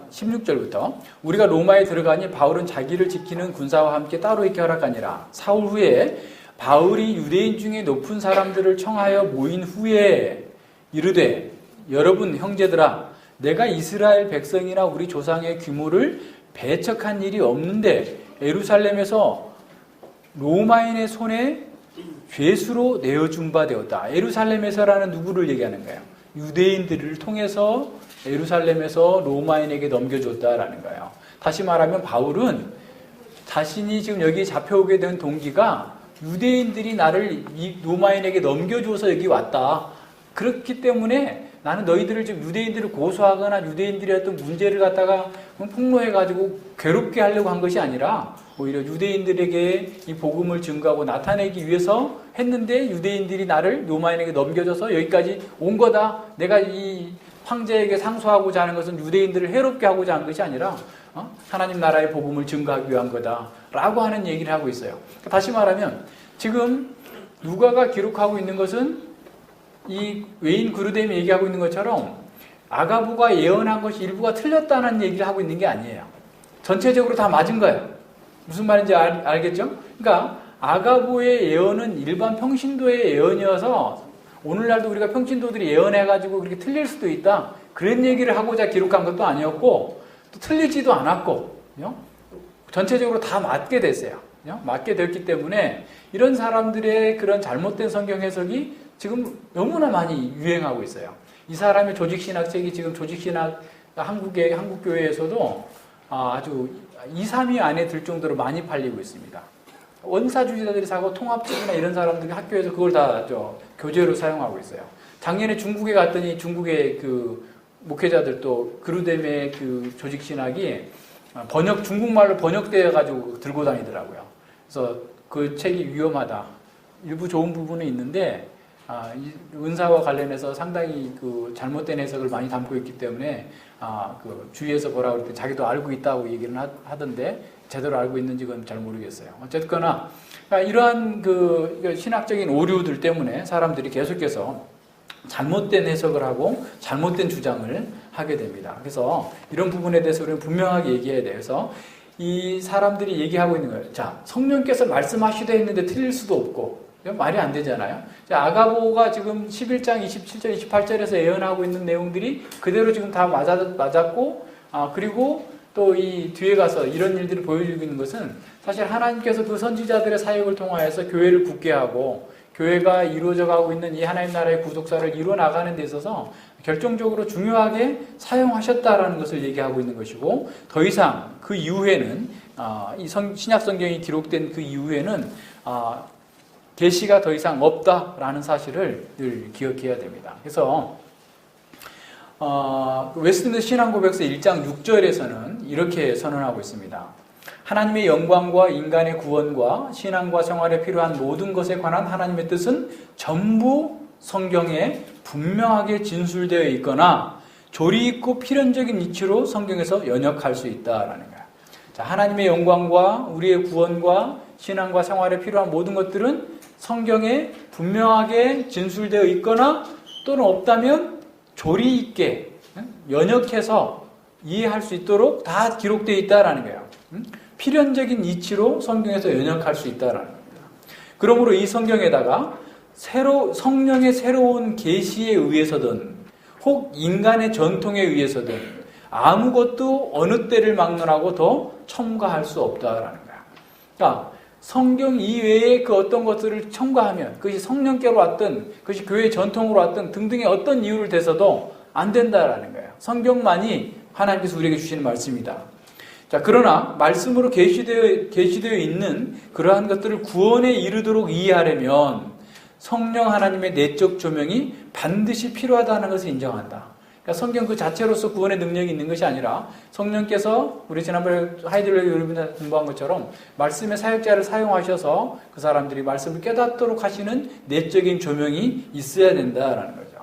16절부터 우리가 로마에 들어가니 바울은 자기를 지키는 군사와 함께 따로 있게 허락하니라. 사흘 후에 바울이 유대인 중에 높은 사람들을 청하여 모인 후에 이르되 여러분 형제들아 내가 이스라엘 백성이나 우리 조상의 규모를 배척한 일이 없는데 예루살렘에서 로마인의 손에 죄수로 내어준 바 되었다. 예루살렘에서라는 누구를 얘기하는 거예요? 유대인들을 통해서 예루살렘에서 로마인에게 넘겨줬다라는 거예요. 다시 말하면 바울은 자신이 지금 여기 잡혀오게 된 동기가 유대인들이 나를 이 로마인에게 넘겨줘서 여기 왔다. 그렇기 때문에 나는 너희들을 지금 유대인들을 고소하거나 유대인들이 어떤 문제를 갖다가 폭로해가지고 괴롭게 하려고 한 것이 아니라 오히려 유대인들에게 이 복음을 증거하고 나타내기 위해서 했는데 유대인들이 나를 로마인에게 넘겨줘서 여기까지 온 거다. 내가 이 황제에게 상소하고자 하는 것은 유대인들을 해롭게 하고자 한 것이 아니라 하나님 나라의 복음을 증거하기 위한 거다 라고 하는 얘기를 하고 있어요. 다시 말하면 지금 누가가 기록하고 있는 것은 이 웨인 그루뎀이 얘기하고 있는 것처럼 아가보가 예언한 것이 일부가 틀렸다는 얘기를 하고 있는 게 아니에요. 전체적으로 다 맞은 거예요. 무슨 말인지 알겠죠? 그러니까 아가보의 예언은 일반 평신도의 예언이어서 오늘날도 우리가 평신도들이 예언해가지고 그렇게 틀릴 수도 있다. 그런 얘기를 하고자 기록한 것도 아니었고 또 틀리지도 않았고 전체적으로 다 맞게 됐어요. 맞게 됐기 때문에 이런 사람들의 그런 잘못된 성경 해석이 지금 너무나 많이 유행하고 있어요. 이 사람의 조직신학책이 지금 조직신학 한국교회에서도 아주 2, 3위 안에 들 정도로 많이 팔리고 있습니다. 원사주의자들이 사고 통합적이나 이런 사람들이 학교에서 그걸 다 교재로 사용하고 있어요. 작년에 중국에 갔더니 중국의 그 목회자들도 그루뎀의 그 조직신학이 중국말로 번역되어 가지고 들고 다니더라고요. 그래서 그 책이 위험하다. 일부 좋은 부분은 있는데 은사와 관련해서 상당히 그 잘못된 해석을 많이 담고 있기 때문에 그 주위에서 뭐라 그럴 때 자기도 알고 있다고 얘기를 하던데 제대로 알고 있는지 그건 잘 모르겠어요. 어쨌거나 이러한 그 신학적인 오류들 때문에 사람들이 계속해서 잘못된 해석을 하고 잘못된 주장을 하게 됩니다. 그래서 이런 부분에 대해서 우리는 분명하게 얘기해야 돼서 이 사람들이 얘기하고 있는 거예요. 자, 성령께서 말씀하시되 했는데 틀릴 수도 없고 말이 안 되잖아요. 아가보가 지금 11장 27절 28절에서 예언하고 있는 내용들이 그대로 지금 다 맞았고 그리고 또 이 뒤에 가서 이런 일들을 보여주고 있는 것은 사실 하나님께서 그 선지자들의 사역을 통하여서 교회를 굳게 하고 교회가 이루어져 가고 있는 이 하나님 나라의 구속사를 이루어 나가는 데 있어서 결정적으로 중요하게 사용하셨다라는 것을 얘기하고 있는 것이고 더 이상 그 이후에는 이 신약 성경이 기록된 그 이후에는 계시가 더 이상 없다라는 사실을 늘 기억해야 됩니다. 그래서 웨스트민스터 신앙고백서 1장 6절에서는 이렇게 선언하고 있습니다. 하나님의 영광과 인간의 구원과 신앙과 생활에 필요한 모든 것에 관한 하나님의 뜻은 전부 성경에 분명하게 진술되어 있거나 조리 있고 필연적인 이치로 성경에서 연역할 수 있다라는 거예요. 자, 하나님의 영광과 우리의 구원과 신앙과 생활에 필요한 모든 것들은 성경에 분명하게 진술되어 있거나 또는 없다면 조리 있게 연역해서 이해할 수 있도록 다 기록되어 있다라는 거예요. 필연적인 이치로 성경에서 연역할 수 있다라는 겁니다. 그러므로 이 성경에다가 성령의 새로운 계시에 의해서든 혹 인간의 전통에 의해서든 아무것도 어느 때를 막론하고 더 첨가할 수 없다라는 거야. 그러니까 성경 이외에 그 어떤 것들을 첨가하면 그것이 성령께로 왔든 그것이 교회의 전통으로 왔든 등등의 어떤 이유를 대서도 안 된다라는 거예요. 성경만이 하나님께서 우리에게 주시는 말씀이다. 자, 그러나 말씀으로 계시되어 있는 그러한 것들을 구원에 이르도록 이해하려면 성령 하나님의 내적 조명이 반드시 필요하다는 것을 인정한다. 그러니까 성경 그 자체로서 구원의 능력이 있는 것이 아니라 성령께서 우리 지난번에 하이델베르 여러분들 공부한 것처럼 말씀의 사역자를 사용하셔서 그 사람들이 말씀을 깨닫도록 하시는 내적인 조명이 있어야 된다라는 거죠.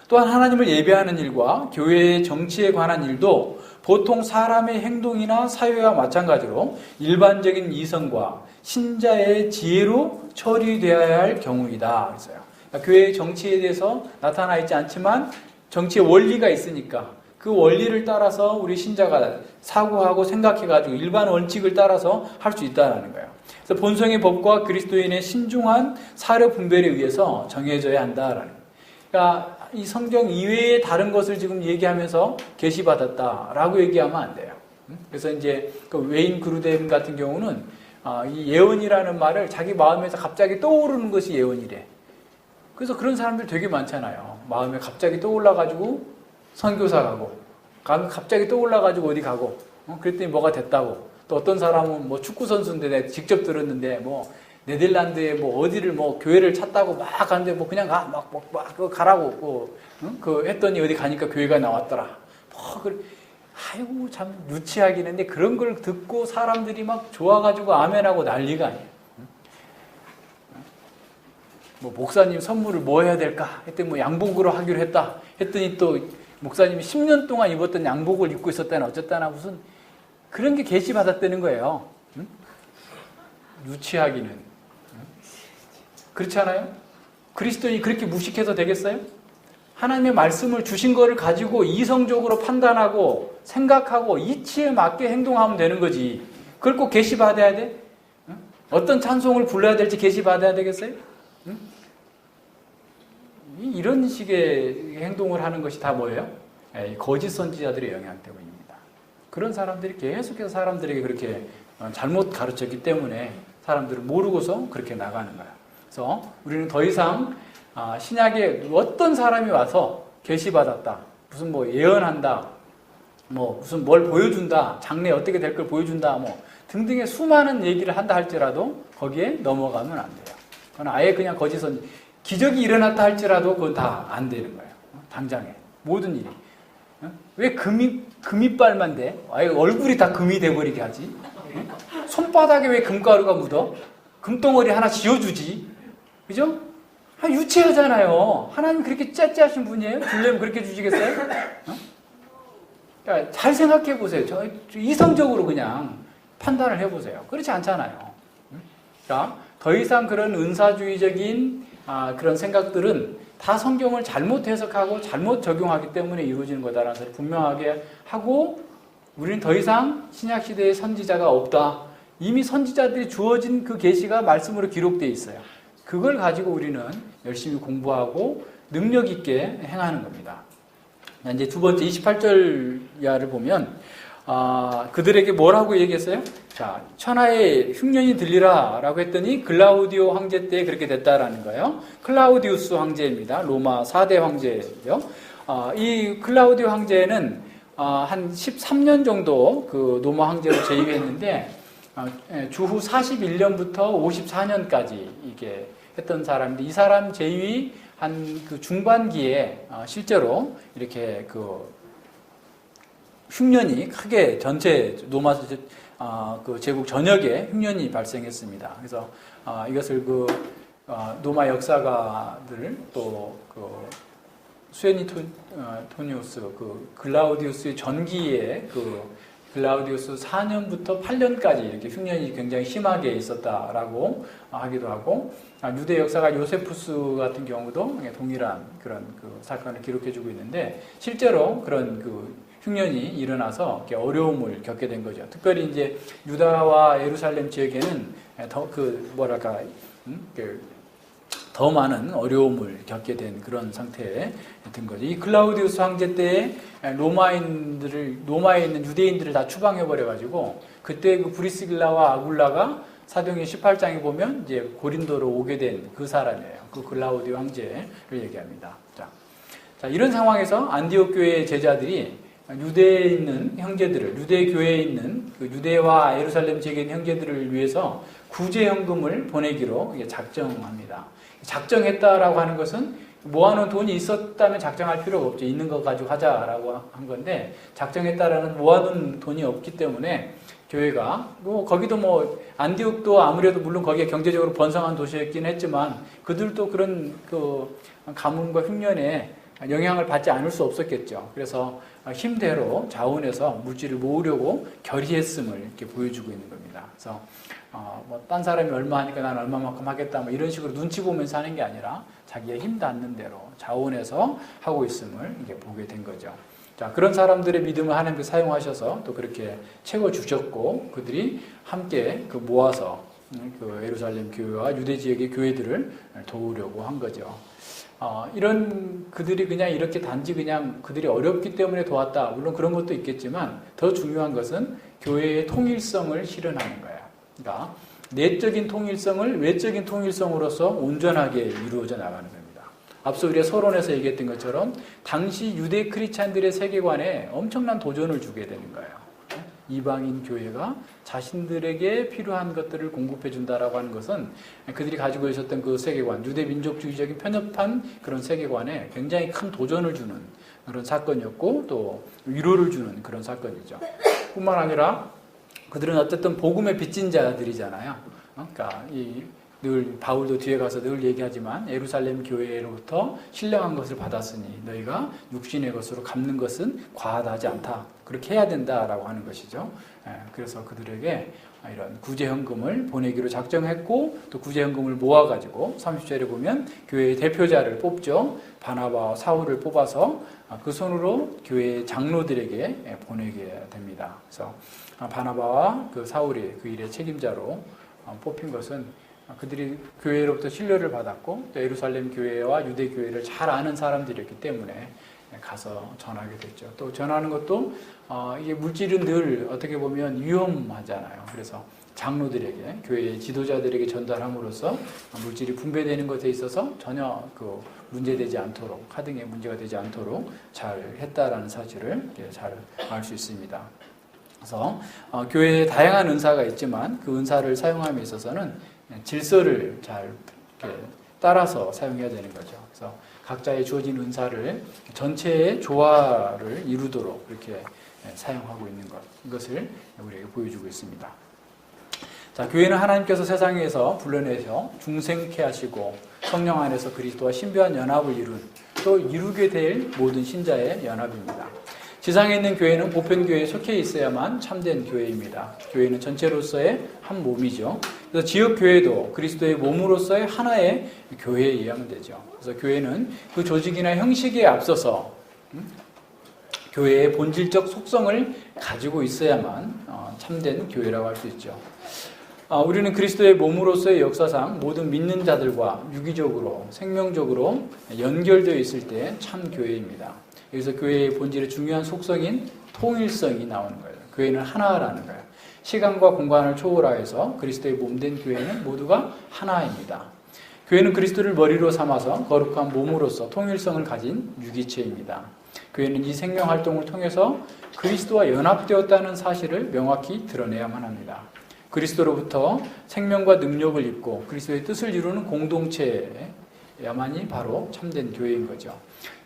또한 하나님을 예배하는 일과 교회의 정치에 관한 일도 보통 사람의 행동이나 사회와 마찬가지로 일반적인 이성과 신자의 지혜로 처리되어야 할 경우이다. 그랬어요. 그러니까 교회의 정치에 대해서 나타나 있지 않지만 정치의 원리가 있으니까 그 원리를 따라서 우리 신자가 사고하고 생각해가지고 일반 원칙을 따라서 할 수 있다는 거예요. 그래서 본성의 법과 그리스도인의 신중한 사려 분별에 의해서 정해져야 한다라는. 그러니까 이 성경 이외의 다른 것을 지금 얘기하면서 계시받았다라고 얘기하면 안 돼요. 그래서 이제 그 웨인 그루뎀 같은 경우는 이 예언이라는 말을 자기 마음에서 갑자기 떠오르는 것이 예언이래. 그래서 그런 사람들 되게 많잖아요. 마음에 갑자기 떠올라가지고 선교사 가고, 갑자기 떠올라가지고 어디 가고, 그랬더니 뭐가 됐다고. 또 어떤 사람은 뭐 축구 선수인데 내가 직접 들었는데 뭐 네덜란드에 뭐 어디를 뭐 교회를 찾다고 막 가는데 뭐 그냥 막 가라고 그 했더니 어디 가니까 교회가 나왔더라. 뭐 그래. 아이고 참 유치하긴 한데 그런 걸 듣고 사람들이 막 좋아가지고 아멘하고 난리가 아니에요. 뭐 목사님 선물을 뭐 해야 될까 했더니 뭐 양복으로 하기로 했다 했더니 또 목사님이 10년 동안 입었던 양복을 입고 있었다나 어쨌다나 무슨 그런 게 계시받았다는 거예요. 응? 유치하기는. 응? 그렇지 않아요? 그리스도인이 그렇게 무식해서 되겠어요? 하나님의 말씀을 주신 거를 가지고 이성적으로 판단하고 생각하고 이치에 맞게 행동하면 되는 거지. 그걸 꼭 계시받아야 돼? 응? 어떤 찬송을 불러야 될지 계시받아야 되겠어요? 응? 이런 식의 행동을 하는 것이 다 뭐예요? 거짓 선지자들의 영향 때문입니다. 그런 사람들이 계속해서 사람들에게 그렇게 잘못 가르쳤기 때문에 사람들은 모르고서 그렇게 나가는 거야. 그래서 우리는 더 이상 신약에 어떤 사람이 와서 계시받았다, 무슨 뭐 예언한다, 뭐 무슨 뭘 보여준다, 장래 어떻게 될 걸 보여준다, 뭐 등등의 수많은 얘기를 한다 할지라도 거기에 넘어가면 안 돼요. 그건 아예 그냥 거짓 선지. 기적이 일어났다 할지라도 그건 다 안 되는 거예요. 당장에 모든 일이. 왜 금이빨만 돼? 아예 얼굴이 다 금이 돼버리게 하지? 손바닥에 왜 금가루가 묻어? 금덩어리 하나 지어주지? 그죠? 유치하잖아요. 하나님 그렇게 째째하신 분이에요? 주려면 그렇게 주시겠어요? 그러니까 잘 생각해 보세요. 이성적으로 그냥 판단을 해보세요. 그렇지 않잖아요. 그러니까 더 이상 그런 은사주의적인 그런 생각들은 다 성경을 잘못 해석하고 잘못 적용하기 때문에 이루어지는 거다라는 것을 분명하게 하고, 우리는 더 이상 신약시대에 선지자가 없다. 이미 선지자들이 주어진 그 계시가 말씀으로 기록되어 있어요. 그걸 가지고 우리는 열심히 공부하고 능력 있게 행하는 겁니다. 이제 두 번째 28절 이하를 보면 그들에게 뭐라고 얘기했어요? 자, 천하의 흉년이 들리라 라고 했더니 글라우디오 황제 때 그렇게 됐다라는 거예요. 클라우디우스 황제입니다. 로마 4대 황제죠. 이 클라우디오 황제는 한 13년 정도 그 로마 황제로 재임했는데 주후 41년부터 54년까지 이게 했던 사람인데, 이 사람 재위 한 그 중반기에 실제로 이렇게 그 흉년이 크게 전체 로마 그 제국 전역에 흉년이 발생했습니다. 그래서 이것을 그 로마 역사가들 또 그 수에니토니우스 그 글라우디우스의 전기에 그 글라우디우스 4년부터 8년까지 이렇게 흉년이 굉장히 심하게 있었다라고 하기도 하고, 유대 역사가 요세푸스 같은 경우도 동일한 그런 그 사건을 기록해주고 있는데, 실제로 그런 그 흉년이 일어나서 이렇게 어려움을 겪게 된 거죠. 특별히 이제 유다와 예루살렘 지역에는 더 그 뭐랄까 더 많은 어려움을 겪게 된 그런 상태에 든 거죠. 이 클라우디우스 황제 때에 로마에 있는 유대인들을 다 추방해 버려 가지고, 그때 그 브리스길라와 아굴라가 사도행전 18장에 보면 이제 고린도로 오게 된 그 사람이에요. 그 클라우디오 황제를 얘기합니다. 자, 이런 상황에서 안디옥 교회의 제자들이 유대에 있는 형제들을, 유대 교회에 있는 그 유대와 예루살렘 지역에 있는 형제들을 위해서 구제 현금을 보내기로 작정합니다. 작정했다라고 하는 것은 모아놓은 돈이 있었다면 작정할 필요가 없죠. 있는 거 가지고 하자라고 한 건데, 작정했다라는 모아놓은 돈이 없기 때문에 교회가 거기도 뭐 안디옥도 아무래도 물론 거기에 경제적으로 번성한 도시였긴 했지만 그들도 그런 그 가뭄과 흉년에 영향을 받지 않을 수 없었겠죠. 그래서 힘대로 자원해서 물질을 모으려고 결의했음을 이렇게 보여주고 있는 겁니다. 그래서 딴 사람이 얼마 하니까 난 얼마만큼 하겠다 뭐 이런 식으로 눈치 보면서 하는 게 아니라 자기의 힘 닿는 대로 자원해서 하고 있음을 이게 보게 된 거죠. 자, 그런 사람들의 믿음을 하나님께 사용하셔서 또 그렇게 채워 주셨고, 그들이 함께 그 모아서 그 예루살렘 교회와 유대 지역의 교회들을 도우려고 한 거죠. 이런 그들이 그냥 이렇게 단지 그냥 그들이 어렵기 때문에 도왔다. 물론 그런 것도 있겠지만 더 중요한 것은 교회의 통일성을 실현하는 거예요. 그러니까 내적인 통일성을 외적인 통일성으로서 온전하게 이루어져 나가는 겁니다. 앞서 우리가 서론에서 얘기했던 것처럼 당시 유대 크리스찬들의 세계관에 엄청난 도전을 주게 되는 거예요. 이방인 교회가 자신들에게 필요한 것들을 공급해 준다라고 하는 것은 그들이 가지고 있었던 그 세계관, 유대 민족주의적인 편협한 그런 세계관에 굉장히 큰 도전을 주는 그런 사건이었고 또 위로를 주는 그런 사건이죠. 뿐만 아니라 그들은 어쨌든 복음의 빚진 자들이잖아요. 그러니까 늘 바울도 뒤에 가서 늘 얘기하지만 예루살렘 교회로부터 신령한 것을 받았으니 너희가 육신의 것으로 갚는 것은 과하지 않다. 그렇게 해야 된다라고 하는 것이죠. 그래서 그들에게 이런 구제헌금을 보내기로 작정했고 또 구제헌금을 모아가지고 30절에 보면 교회의 대표자를 뽑죠. 바나바와 사울을 뽑아서 그 손으로 교회의 장로들에게 보내게 됩니다. 그래서 바나바와 그 사울이 그 일의 책임자로 뽑힌 것은 그들이 교회로부터 신뢰를 받았고 또 예루살렘 교회와 유대 교회를 잘 아는 사람들이었기 때문에 가서 전하게 됐죠. 또 전하는 것도 이게 물질은 늘 어떻게 보면 위험하잖아요. 그래서 장로들에게 교회의 지도자들에게 전달함으로써 물질이 분배되는 것에 있어서 전혀 그 문제되지 않도록 하등의 문제가 되지 않도록 잘 했다라는 사실을 잘 알 수 있습니다. 그래서 교회에 다양한 은사가 있지만 그 은사를 사용함에 있어서는 질서를 잘 따라서 사용해야 되는 거죠. 그래서 각자의 주어진 은사를 전체의 조화를 이루도록 이렇게 사용하고 있는 것, 이것을 우리에게 보여주고 있습니다. 자, 교회는 하나님께서 세상에서 불러내서 중생케 하시고 성령 안에서 그리스도와 신비한 연합을 이룬 또 이루게 될 모든 신자의 연합입니다. 지상에 있는 교회는 보편교회에 속해 있어야만 참된 교회입니다. 교회는 전체로서의 한 몸이죠. 그래서 지역교회도 그리스도의 몸으로서의 하나의 교회에 의하면 되죠. 그래서 교회는 그 조직이나 형식에 앞서서 교회의 본질적 속성을 가지고 있어야만 참된 교회라고 할 수 있죠. 우리는 그리스도의 몸으로서의 역사상 모든 믿는 자들과 유기적으로 생명적으로 연결되어 있을 때 참 교회입니다. 여기서 교회의 본질의 중요한 속성인 통일성이 나오는 거예요. 교회는 하나라는 거예요. 시간과 공간을 초월하여서 그리스도의 몸된 교회는 모두가 하나입니다. 교회는 그리스도를 머리로 삼아서 거룩한 몸으로서 통일성을 가진 유기체입니다. 교회는 이 생명활동을 통해서 그리스도와 연합되었다는 사실을 명확히 드러내야만 합니다. 그리스도로부터 생명과 능력을 입고 그리스도의 뜻을 이루는 공동체야만이 바로 참된 교회인 거죠.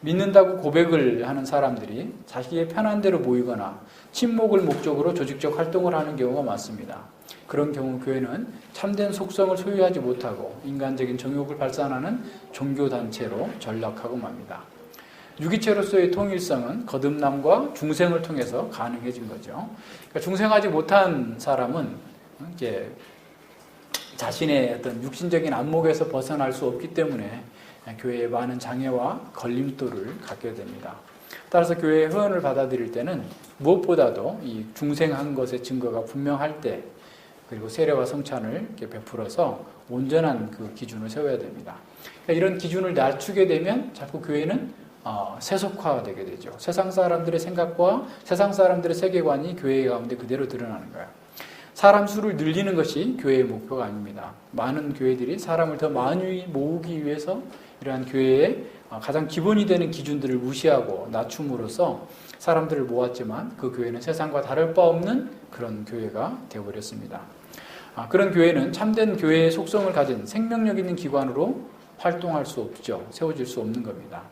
믿는다고 고백을 하는 사람들이 자기의 편한 대로 모이거나 친목을 목적으로 조직적 활동을 하는 경우가 많습니다. 그런 경우 교회는 참된 속성을 소유하지 못하고 인간적인 정욕을 발산하는 종교단체로 전락하고 맙니다. 유기체로서의 통일성은 거듭남과 중생을 통해서 가능해진 거죠. 그러니까 중생하지 못한 사람은 이제 자신의 어떤 육신적인 안목에서 벗어날 수 없기 때문에 교회에 많은 장애와 걸림돌을 갖게 됩니다. 따라서 교회의 후원을 받아들일 때는 무엇보다도 이 중생한 것의 증거가 분명할 때 그리고 세례와 성찬을 이렇게 베풀어서 온전한 그 기준을 세워야 됩니다. 그러니까 이런 기준을 낮추게 되면 자꾸 교회는 세속화되게 되죠. 세상 사람들의 생각과 세상 사람들의 세계관이 교회 가운데 그대로 드러나는 거예요. 사람 수를 늘리는 것이 교회의 목표가 아닙니다. 많은 교회들이 사람을 더 많이 모으기 위해서 이러한 교회의 가장 기본이 되는 기준들을 무시하고 낮춤으로써 사람들을 모았지만 그 교회는 세상과 다를 바 없는 그런 교회가 되어버렸습니다. 그런 교회는 참된 교회의 속성을 가진 생명력 있는 기관으로 활동할 수 없죠. 세워질 수 없는 겁니다.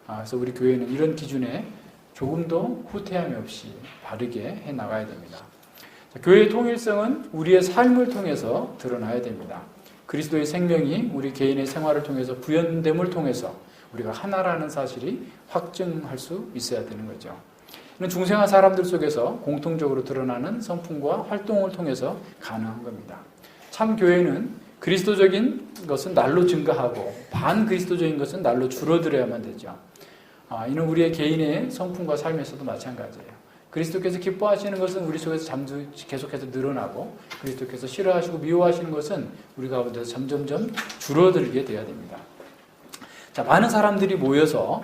그래서 우리 교회는 이런 기준에 조금도 후퇴함이 없이 바르게 해나가야 됩니다. 교회의 통일성은 우리의 삶을 통해서 드러나야 됩니다. 그리스도의 생명이 우리 개인의 생활을 통해서 구현됨을 통해서 우리가 하나라는 사실이 확증할 수 있어야 되는 거죠. 이는 중생한 사람들 속에서 공통적으로 드러나는 성품과 활동을 통해서 가능한 겁니다. 참 교회는 그리스도적인 것은 날로 증가하고 반그리스도적인 것은 날로 줄어들어야만 되죠. 이는 우리의 개인의 성품과 삶에서도 마찬가지예요. 그리스도께서 기뻐하시는 것은 우리 속에서 계속해서 늘어나고 그리스도께서 싫어하시고 미워하시는 것은 우리 가운데서 점점점 줄어들게 되어야 됩니다. 자, 많은 사람들이 모여서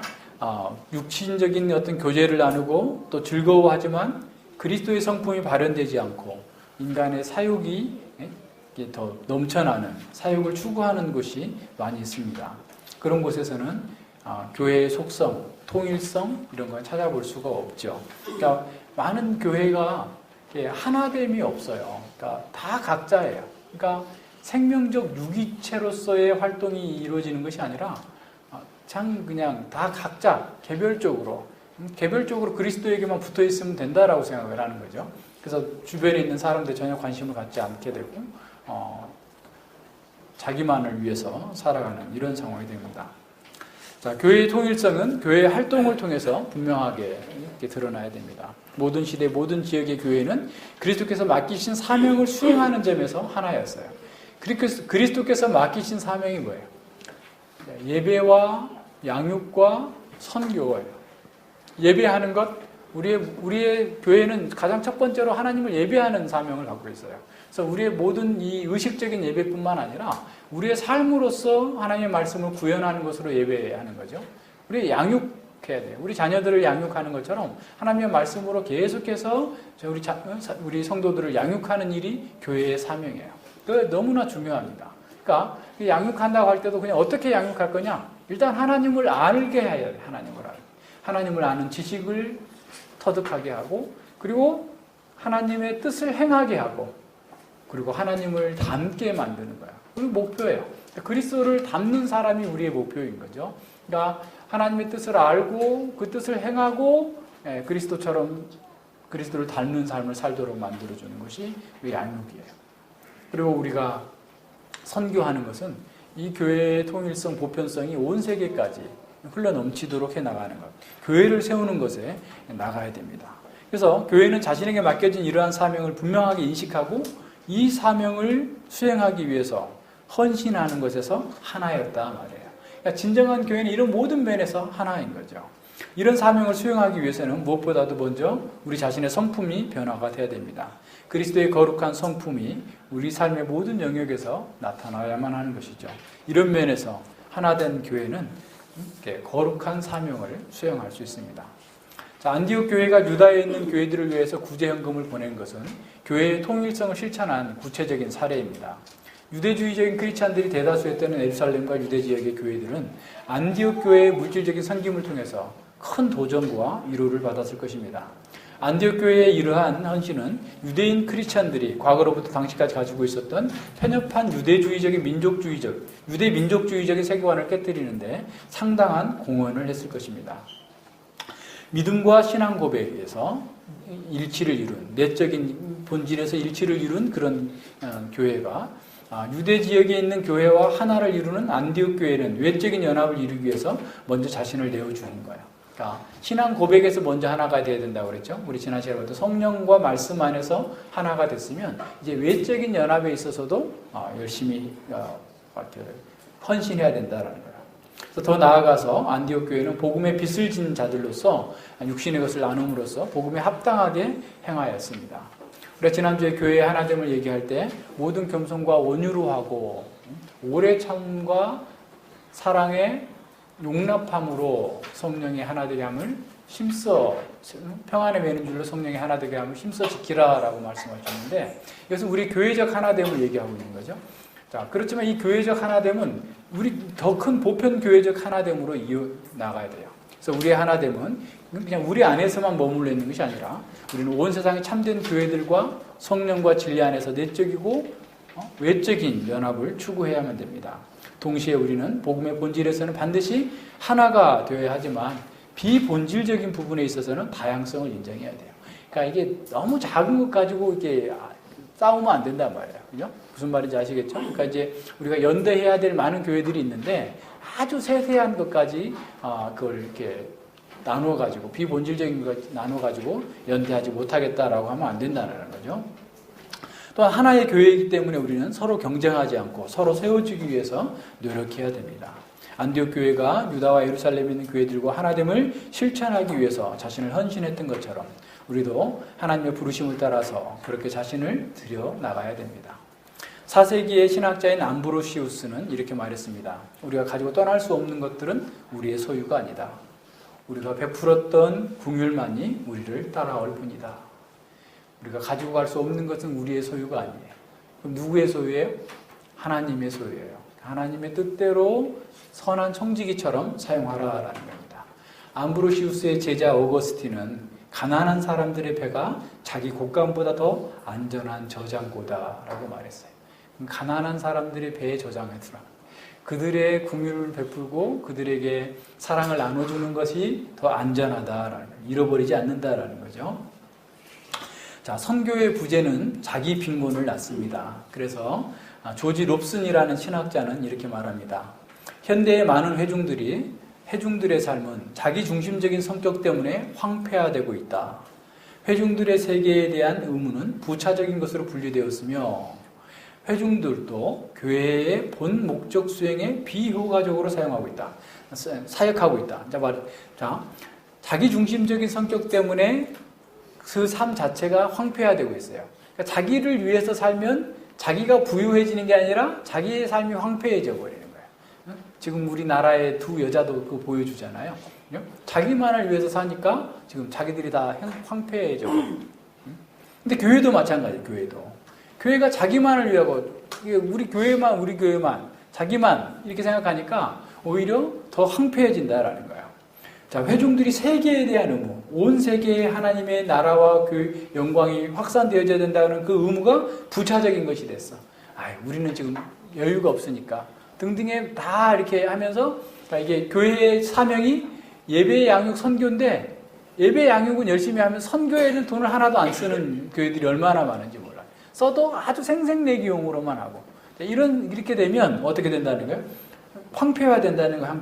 육신적인 어떤 교제를 나누고 또 즐거워하지만 그리스도의 성품이 발현되지 않고 인간의 사욕이 더 넘쳐나는 사욕을 추구하는 곳이 많이 있습니다. 그런 곳에서는 교회의 속성, 통일성 이런 걸 찾아볼 수가 없죠. 그러니까 많은 교회가 하나됨이 없어요. 그러니까 다 각자예요. 그러니까 생명적 유기체로서의 활동이 이루어지는 것이 아니라 참 그냥 다 각자 개별적으로 그리스도에게만 붙어 있으면 된다라고 생각을 하는 거죠. 그래서 주변에 있는 사람들 전혀 관심을 갖지 않게 되고 자기만을 위해서 살아가는 이런 상황이 됩니다. 자, 교회의 통일성은 교회의 활동을 통해서 분명하게 이렇게 드러나야 됩니다. 모든 시대, 모든 지역의 교회는 그리스도께서 맡기신 사명을 수행하는 점에서 하나였어요. 그리스도께서 맡기신 사명이 뭐예요? 예배와 양육과 선교예요. 예배하는 것, 우리의 교회는 가장 첫 번째로 하나님을 예배하는 사명을 갖고 있어요. 그래서 우리의 모든 이 의식적인 예배뿐만 아니라 우리의 삶으로서 하나님의 말씀을 구현하는 것으로 예배하는 거죠. 우리 양육해야 돼요. 우리 자녀들을 양육하는 것처럼 하나님의 말씀으로 계속해서 우리 성도들을 양육하는 일이 교회의 사명이에요. 그게 너무나 중요합니다. 그러니까 양육한다고 할 때도 그냥 어떻게 양육할 거냐? 일단 하나님을 알게 해야 돼요. 하나님을 아는 지식을 터득하게 하고 그리고 하나님의 뜻을 행하게 하고 그리고 하나님을 닮게 만드는 거야. 그게 목표예요. 그리스도를 닮는 사람이 우리의 목표인 거죠. 그러니까 하나님의 뜻을 알고 그 뜻을 행하고 그리스도를 닮는 삶을 살도록 만들어주는 것이 우리 양육이에요. 그리고 우리가 선교하는 것은 이 교회의 통일성, 보편성이 온 세계까지 흘러넘치도록 해나가는 것. 교회를 세우는 것에 나가야 됩니다. 그래서 교회는 자신에게 맡겨진 이러한 사명을 분명하게 인식하고 이 사명을 수행하기 위해서 헌신하는 것에서 하나였다 말이에요. 그러니까 진정한 교회는 이런 모든 면에서 하나인 거죠. 이런 사명을 수행하기 위해서는 무엇보다도 먼저 우리 자신의 성품이 변화가 돼야 됩니다. 그리스도의 거룩한 성품이 우리 삶의 모든 영역에서 나타나야만 하는 것이죠. 이런 면에서 하나된 교회는 이렇게 거룩한 사명을 수행할 수 있습니다. 자, 안디옥 교회가 유다에 있는 교회들을 위해서 구제헌금을 보낸 것은 교회의 통일성을 실천한 구체적인 사례입니다. 유대주의적인 크리스찬들이 대다수였던 예루살렘과 유대 지역의 교회들은 안디옥 교회의 물질적인 섬김을 통해서 큰 도전과 위로를 받았을 것입니다. 안디옥 교회의 이러한 헌신은 유대인 크리스찬들이 과거로부터 당시까지 가지고 있었던 편협한 유대 민족주의적인 세계관을 깨뜨리는데 상당한 공헌을 했을 것입니다. 믿음과 신앙 고백에서 일치를 이룬, 내적인 본질에서 일치를 이룬 그런 교회가 유대 지역에 있는 교회와 하나를 이루는 안디옥 교회는 외적인 연합을 이루기 위해서 먼저 자신을 내어주는 거예요. 그러니까 신앙 고백에서 먼저 하나가 돼야 된다고 그랬죠. 우리 지난 시간에 봤던 성령과 말씀 안에서 하나가 됐으면 이제 외적인 연합에 있어서도 열심히 헌신해야 된다라는 거예요. 그래서 더 나아가서 안디옥 교회는 복음의 빛을 진 자들로서 육신의 것을 나눔으로써 복음에 합당하게 행하였습니다. 우리가 지난주에 교회의 하나됨을 얘기할 때 모든 겸손과 온유로 하고 오래 참음과 사랑의 용납함으로 성령의 하나되게 함을 힘써 평안에 매는 줄로 성령의 하나되게 함을 힘써 지키라라고 말씀하셨는데 이것은 우리 교회적 하나됨을 얘기하고 있는 거죠. 자, 그렇지만 이 교회적 하나됨은 우리 더 큰 보편 교회적 하나됨으로 이어 나가야 돼요. 그래서 우리의 하나됨은 그냥 우리 안에서만 머물러 있는 것이 아니라 우리는 온 세상의 참된 교회들과 성령과 진리 안에서 내적이고 외적인 연합을 추구해야만 됩니다. 동시에 우리는 복음의 본질에서는 반드시 하나가 되어야 하지만 비본질적인 부분에 있어서는 다양성을 인정해야 돼요. 그러니까 이게 너무 작은 것 가지고 이게 싸우면 안 된단 말이에요. 그죠? 무슨 말인지 아시겠죠? 그러니까 이제 우리가 연대해야 될 많은 교회들이 있는데 아주 세세한 것까지 그걸 이렇게 나누어가지고 비본질적인 것 나누어가지고 연대하지 못하겠다라고 하면 안 된다는 거죠. 또한 하나의 교회이기 때문에 우리는 서로 경쟁하지 않고 서로 세워주기 위해서 노력해야 됩니다. 안디옥 교회가 유다와 예루살렘에 있는 교회들과 하나됨을 실천하기 위해서 자신을 헌신했던 것처럼 우리도 하나님의 부르심을 따라서 그렇게 자신을 들여 나가야 됩니다. 4세기의 신학자인 암브로시우스는 이렇게 말했습니다. 우리가 가지고 떠날 수 없는 것들은 우리의 소유가 아니다. 우리가 베풀었던 긍휼만이 우리를 따라올 뿐이다. 우리가 가지고 갈 수 없는 것은 우리의 소유가 아니에요. 그럼 누구의 소유예요? 하나님의 소유예요. 하나님의 뜻대로 선한 청지기처럼 사용하라라는 겁니다. 암브로시우스의 제자 어거스틴은 가난한 사람들의 배가 자기 곡간보다 더 안전한 저장고다라고 말했어요. 가난한 사람들의 배에 저장해두라. 그들의 긍휼을 베풀고 그들에게 사랑을 나눠주는 것이 더 안전하다라는, 잃어버리지 않는다라는 거죠. 자, 선교의 부재는 자기 빈곤을 낳습니다. 그래서 조지 롭슨이라는 신학자는 이렇게 말합니다. 현대의 많은 회중들의 삶은 자기 중심적인 성격 때문에 황폐화되고 있다. 회중들의 세계에 대한 의무는 부차적인 것으로 분류되었으며 회중들도 교회의 본 목적 수행에 비효과적으로 사용하고 있다. 사역하고 있다. 자, 자기 중심적인 성격 때문에 그 삶 자체가 황폐화되고 있어요. 그러니까 자기를 위해서 살면 자기가 부유해지는 게 아니라 자기의 삶이 황폐해져 버리는 거예요. 지금 우리나라의 두 여자도 그거 보여주잖아요. 자기만을 위해서 사니까 지금 자기들이 다 황폐해져 버려요. 근데 교회도 마찬가지예요. 교회가 자기만을 위하고 우리 교회만 자기만 이렇게 생각하니까 오히려 더 황폐해진다라는 거예요. 자, 회중들이 세계에 대한 의무, 온 세계에 하나님의 나라와 그 영광이 확산되어져야 된다는 그 의무가 부차적인 것이 됐어. 우리는 지금 여유가 없으니까 등등에 다 이렇게 하면서 이게 교회의 사명이 예배, 양육, 선교인데 예배, 양육은 열심히 하면 선교에는 돈을 하나도 안 쓰는 교회들이 얼마나 많은지 몰라요. 써도 아주 생색내기용으로만 하고 이렇게 되면 어떻게 된다는 거예요? 황폐화된다는 거예요.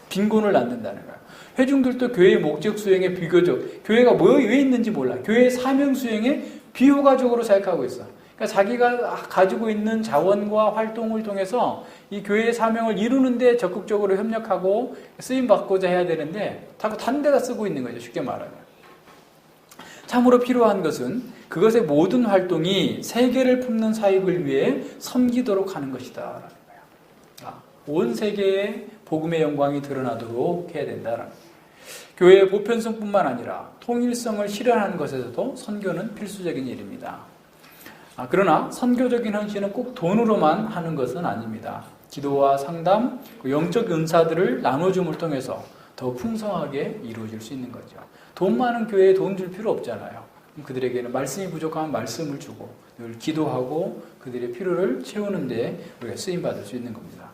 빈곤을 낳는다는 거예요. 회중들도 교회의 목적 수행에 비교적, 교회가 왜 있는지 몰라. 교회의 사명 수행에 비효과적으로 생각하고 있어. 그러니까 자기가 가지고 있는 자원과 활동을 통해서 이 교회의 사명을 이루는데 적극적으로 협력하고 쓰임받고자 해야 되는데 자꾸 다른 데다 쓰고 있는 거죠. 쉽게 말하면. 참으로 필요한 것은 그것의 모든 활동이 세계를 품는 사역을 위해 섬기도록 하는 것이다. 라는 거예요. 온 세계에 복음의 영광이 드러나도록 해야 된다라는 거예요. 교회의 보편성뿐만 아니라 통일성을 실현하는 것에서도 선교는 필수적인 일입니다. 그러나 선교적인 헌신은 꼭 돈으로만 하는 것은 아닙니다. 기도와 상담, 영적 은사들을 나눠줌을 통해서 더 풍성하게 이루어질 수 있는 거죠. 돈 많은 교회에 돈 줄 필요 없잖아요. 그들에게는 말씀이 부족하면 말씀을 주고 늘 기도하고 그들의 필요를 채우는 데 우리가 쓰임받을 수 있는 겁니다.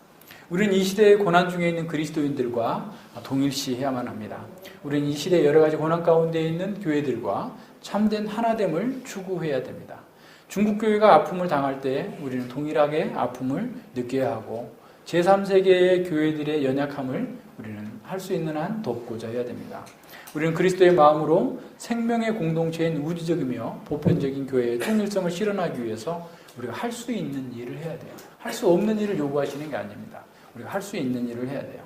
우리는 이 시대의 고난 중에 있는 그리스도인들과 동일시해야만 합니다. 우리는 이 시대의 여러 가지 고난 가운데 있는 교회들과 참된 하나됨을 추구해야 됩니다. 중국 교회가 아픔을 당할 때 우리는 동일하게 아픔을 느껴야 하고 제3세계의 교회들의 연약함을 우리는 할 수 있는 한 돕고자 해야 됩니다. 우리는 그리스도의 마음으로 생명의 공동체인 우주적이며 보편적인 교회의 통일성을 실현하기 위해서 우리가 할 수 있는 일을 해야 돼요. 할 수 없는 일을 요구하시는 게 아닙니다. 우리가 할 수 있는 일을 해야 돼요.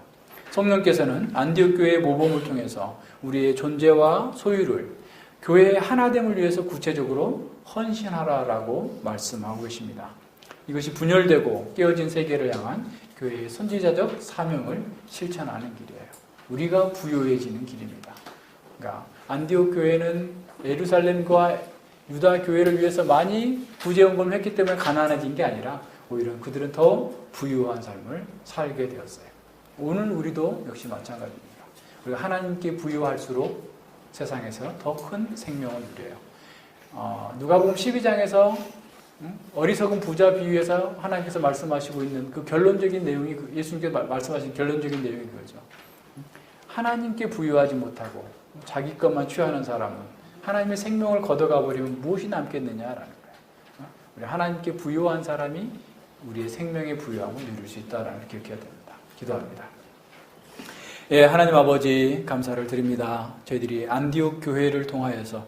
성령께서는 안디옥 교회의 모범을 통해서 우리의 존재와 소유를 교회의 하나됨을 위해서 구체적으로 헌신하라라고 말씀하고 계십니다. 이것이 분열되고 깨어진 세계를 향한 교회의 선지자적 사명을 실천하는 길이에요. 우리가 부유해지는 길입니다. 그러니까 안디옥 교회는 예루살렘과 유다 교회를 위해서 많이 구제헌금을 했기 때문에 가난해진 게 아니라 오히려 그들은 더 부유한 삶을 살게 되었어요. 오늘 우리도 역시 마찬가지입니다. 우리가 하나님께 부유할수록 세상에서 더 큰 생명을 누려요. 누가복음 12장에서 어리석은 부자 비유에서 하나님께서 말씀하시고 있는 그 결론적인 내용이 예수님께서 말씀하신 결론적인 내용이 그거죠. 하나님께 부유하지 못하고 자기 것만 취하는 사람은 하나님의 생명을 걷어가 버리면 무엇이 남겠느냐라는 거예요. 우리 하나님께 부유한 사람이 우리의 생명의 부유함을 누릴 수 있다라는 걸 기억해야 됩니다. 기도합니다. 예, 하나님 아버지 감사를 드립니다. 저희들이 안디옥 교회를 통하여서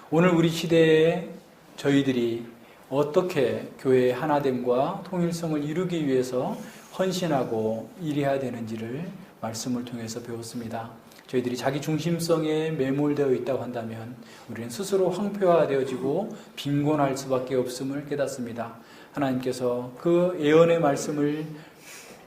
오늘 우리 시대에 저희들이 어떻게 교회의 하나됨과 통일성을 이루기 위해서 헌신하고 일해야 되는지를 말씀을 통해서 배웠습니다. 저희들이 자기 중심성에 매몰되어 있다고 한다면 우리는 스스로 황폐화되어지고 빈곤할 수밖에 없음을 깨닫습니다. 하나님께서 그 예언의 말씀을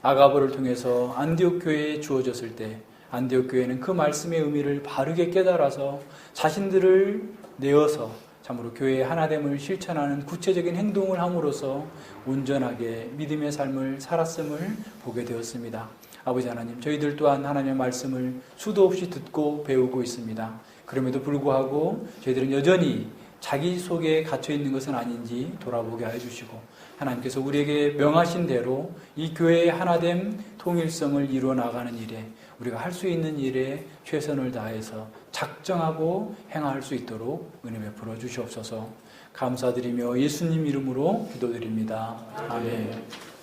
아가보를 통해서 안디옥 교회에 주어졌을 때 안디옥 교회는 그 말씀의 의미를 바르게 깨달아서 자신들을 내어서 참으로 교회의 하나됨을 실천하는 구체적인 행동을 함으로써 온전하게 믿음의 삶을 살았음을 보게 되었습니다. 아버지 하나님, 저희들 또한 하나님의 말씀을 수도 없이 듣고 배우고 있습니다. 그럼에도 불구하고 저희들은 여전히 자기 속에 갇혀 있는 것은 아닌지 돌아보게 해주시고 하나님께서 우리에게 명하신 대로 이 교회의 하나됨 통일성을 이루어 나가는 일에 우리가 할 수 있는 일에 최선을 다해서 작정하고 행할 수 있도록 은혜 베풀어 주시옵소서. 감사드리며 예수님 이름으로 기도드립니다. 아멘.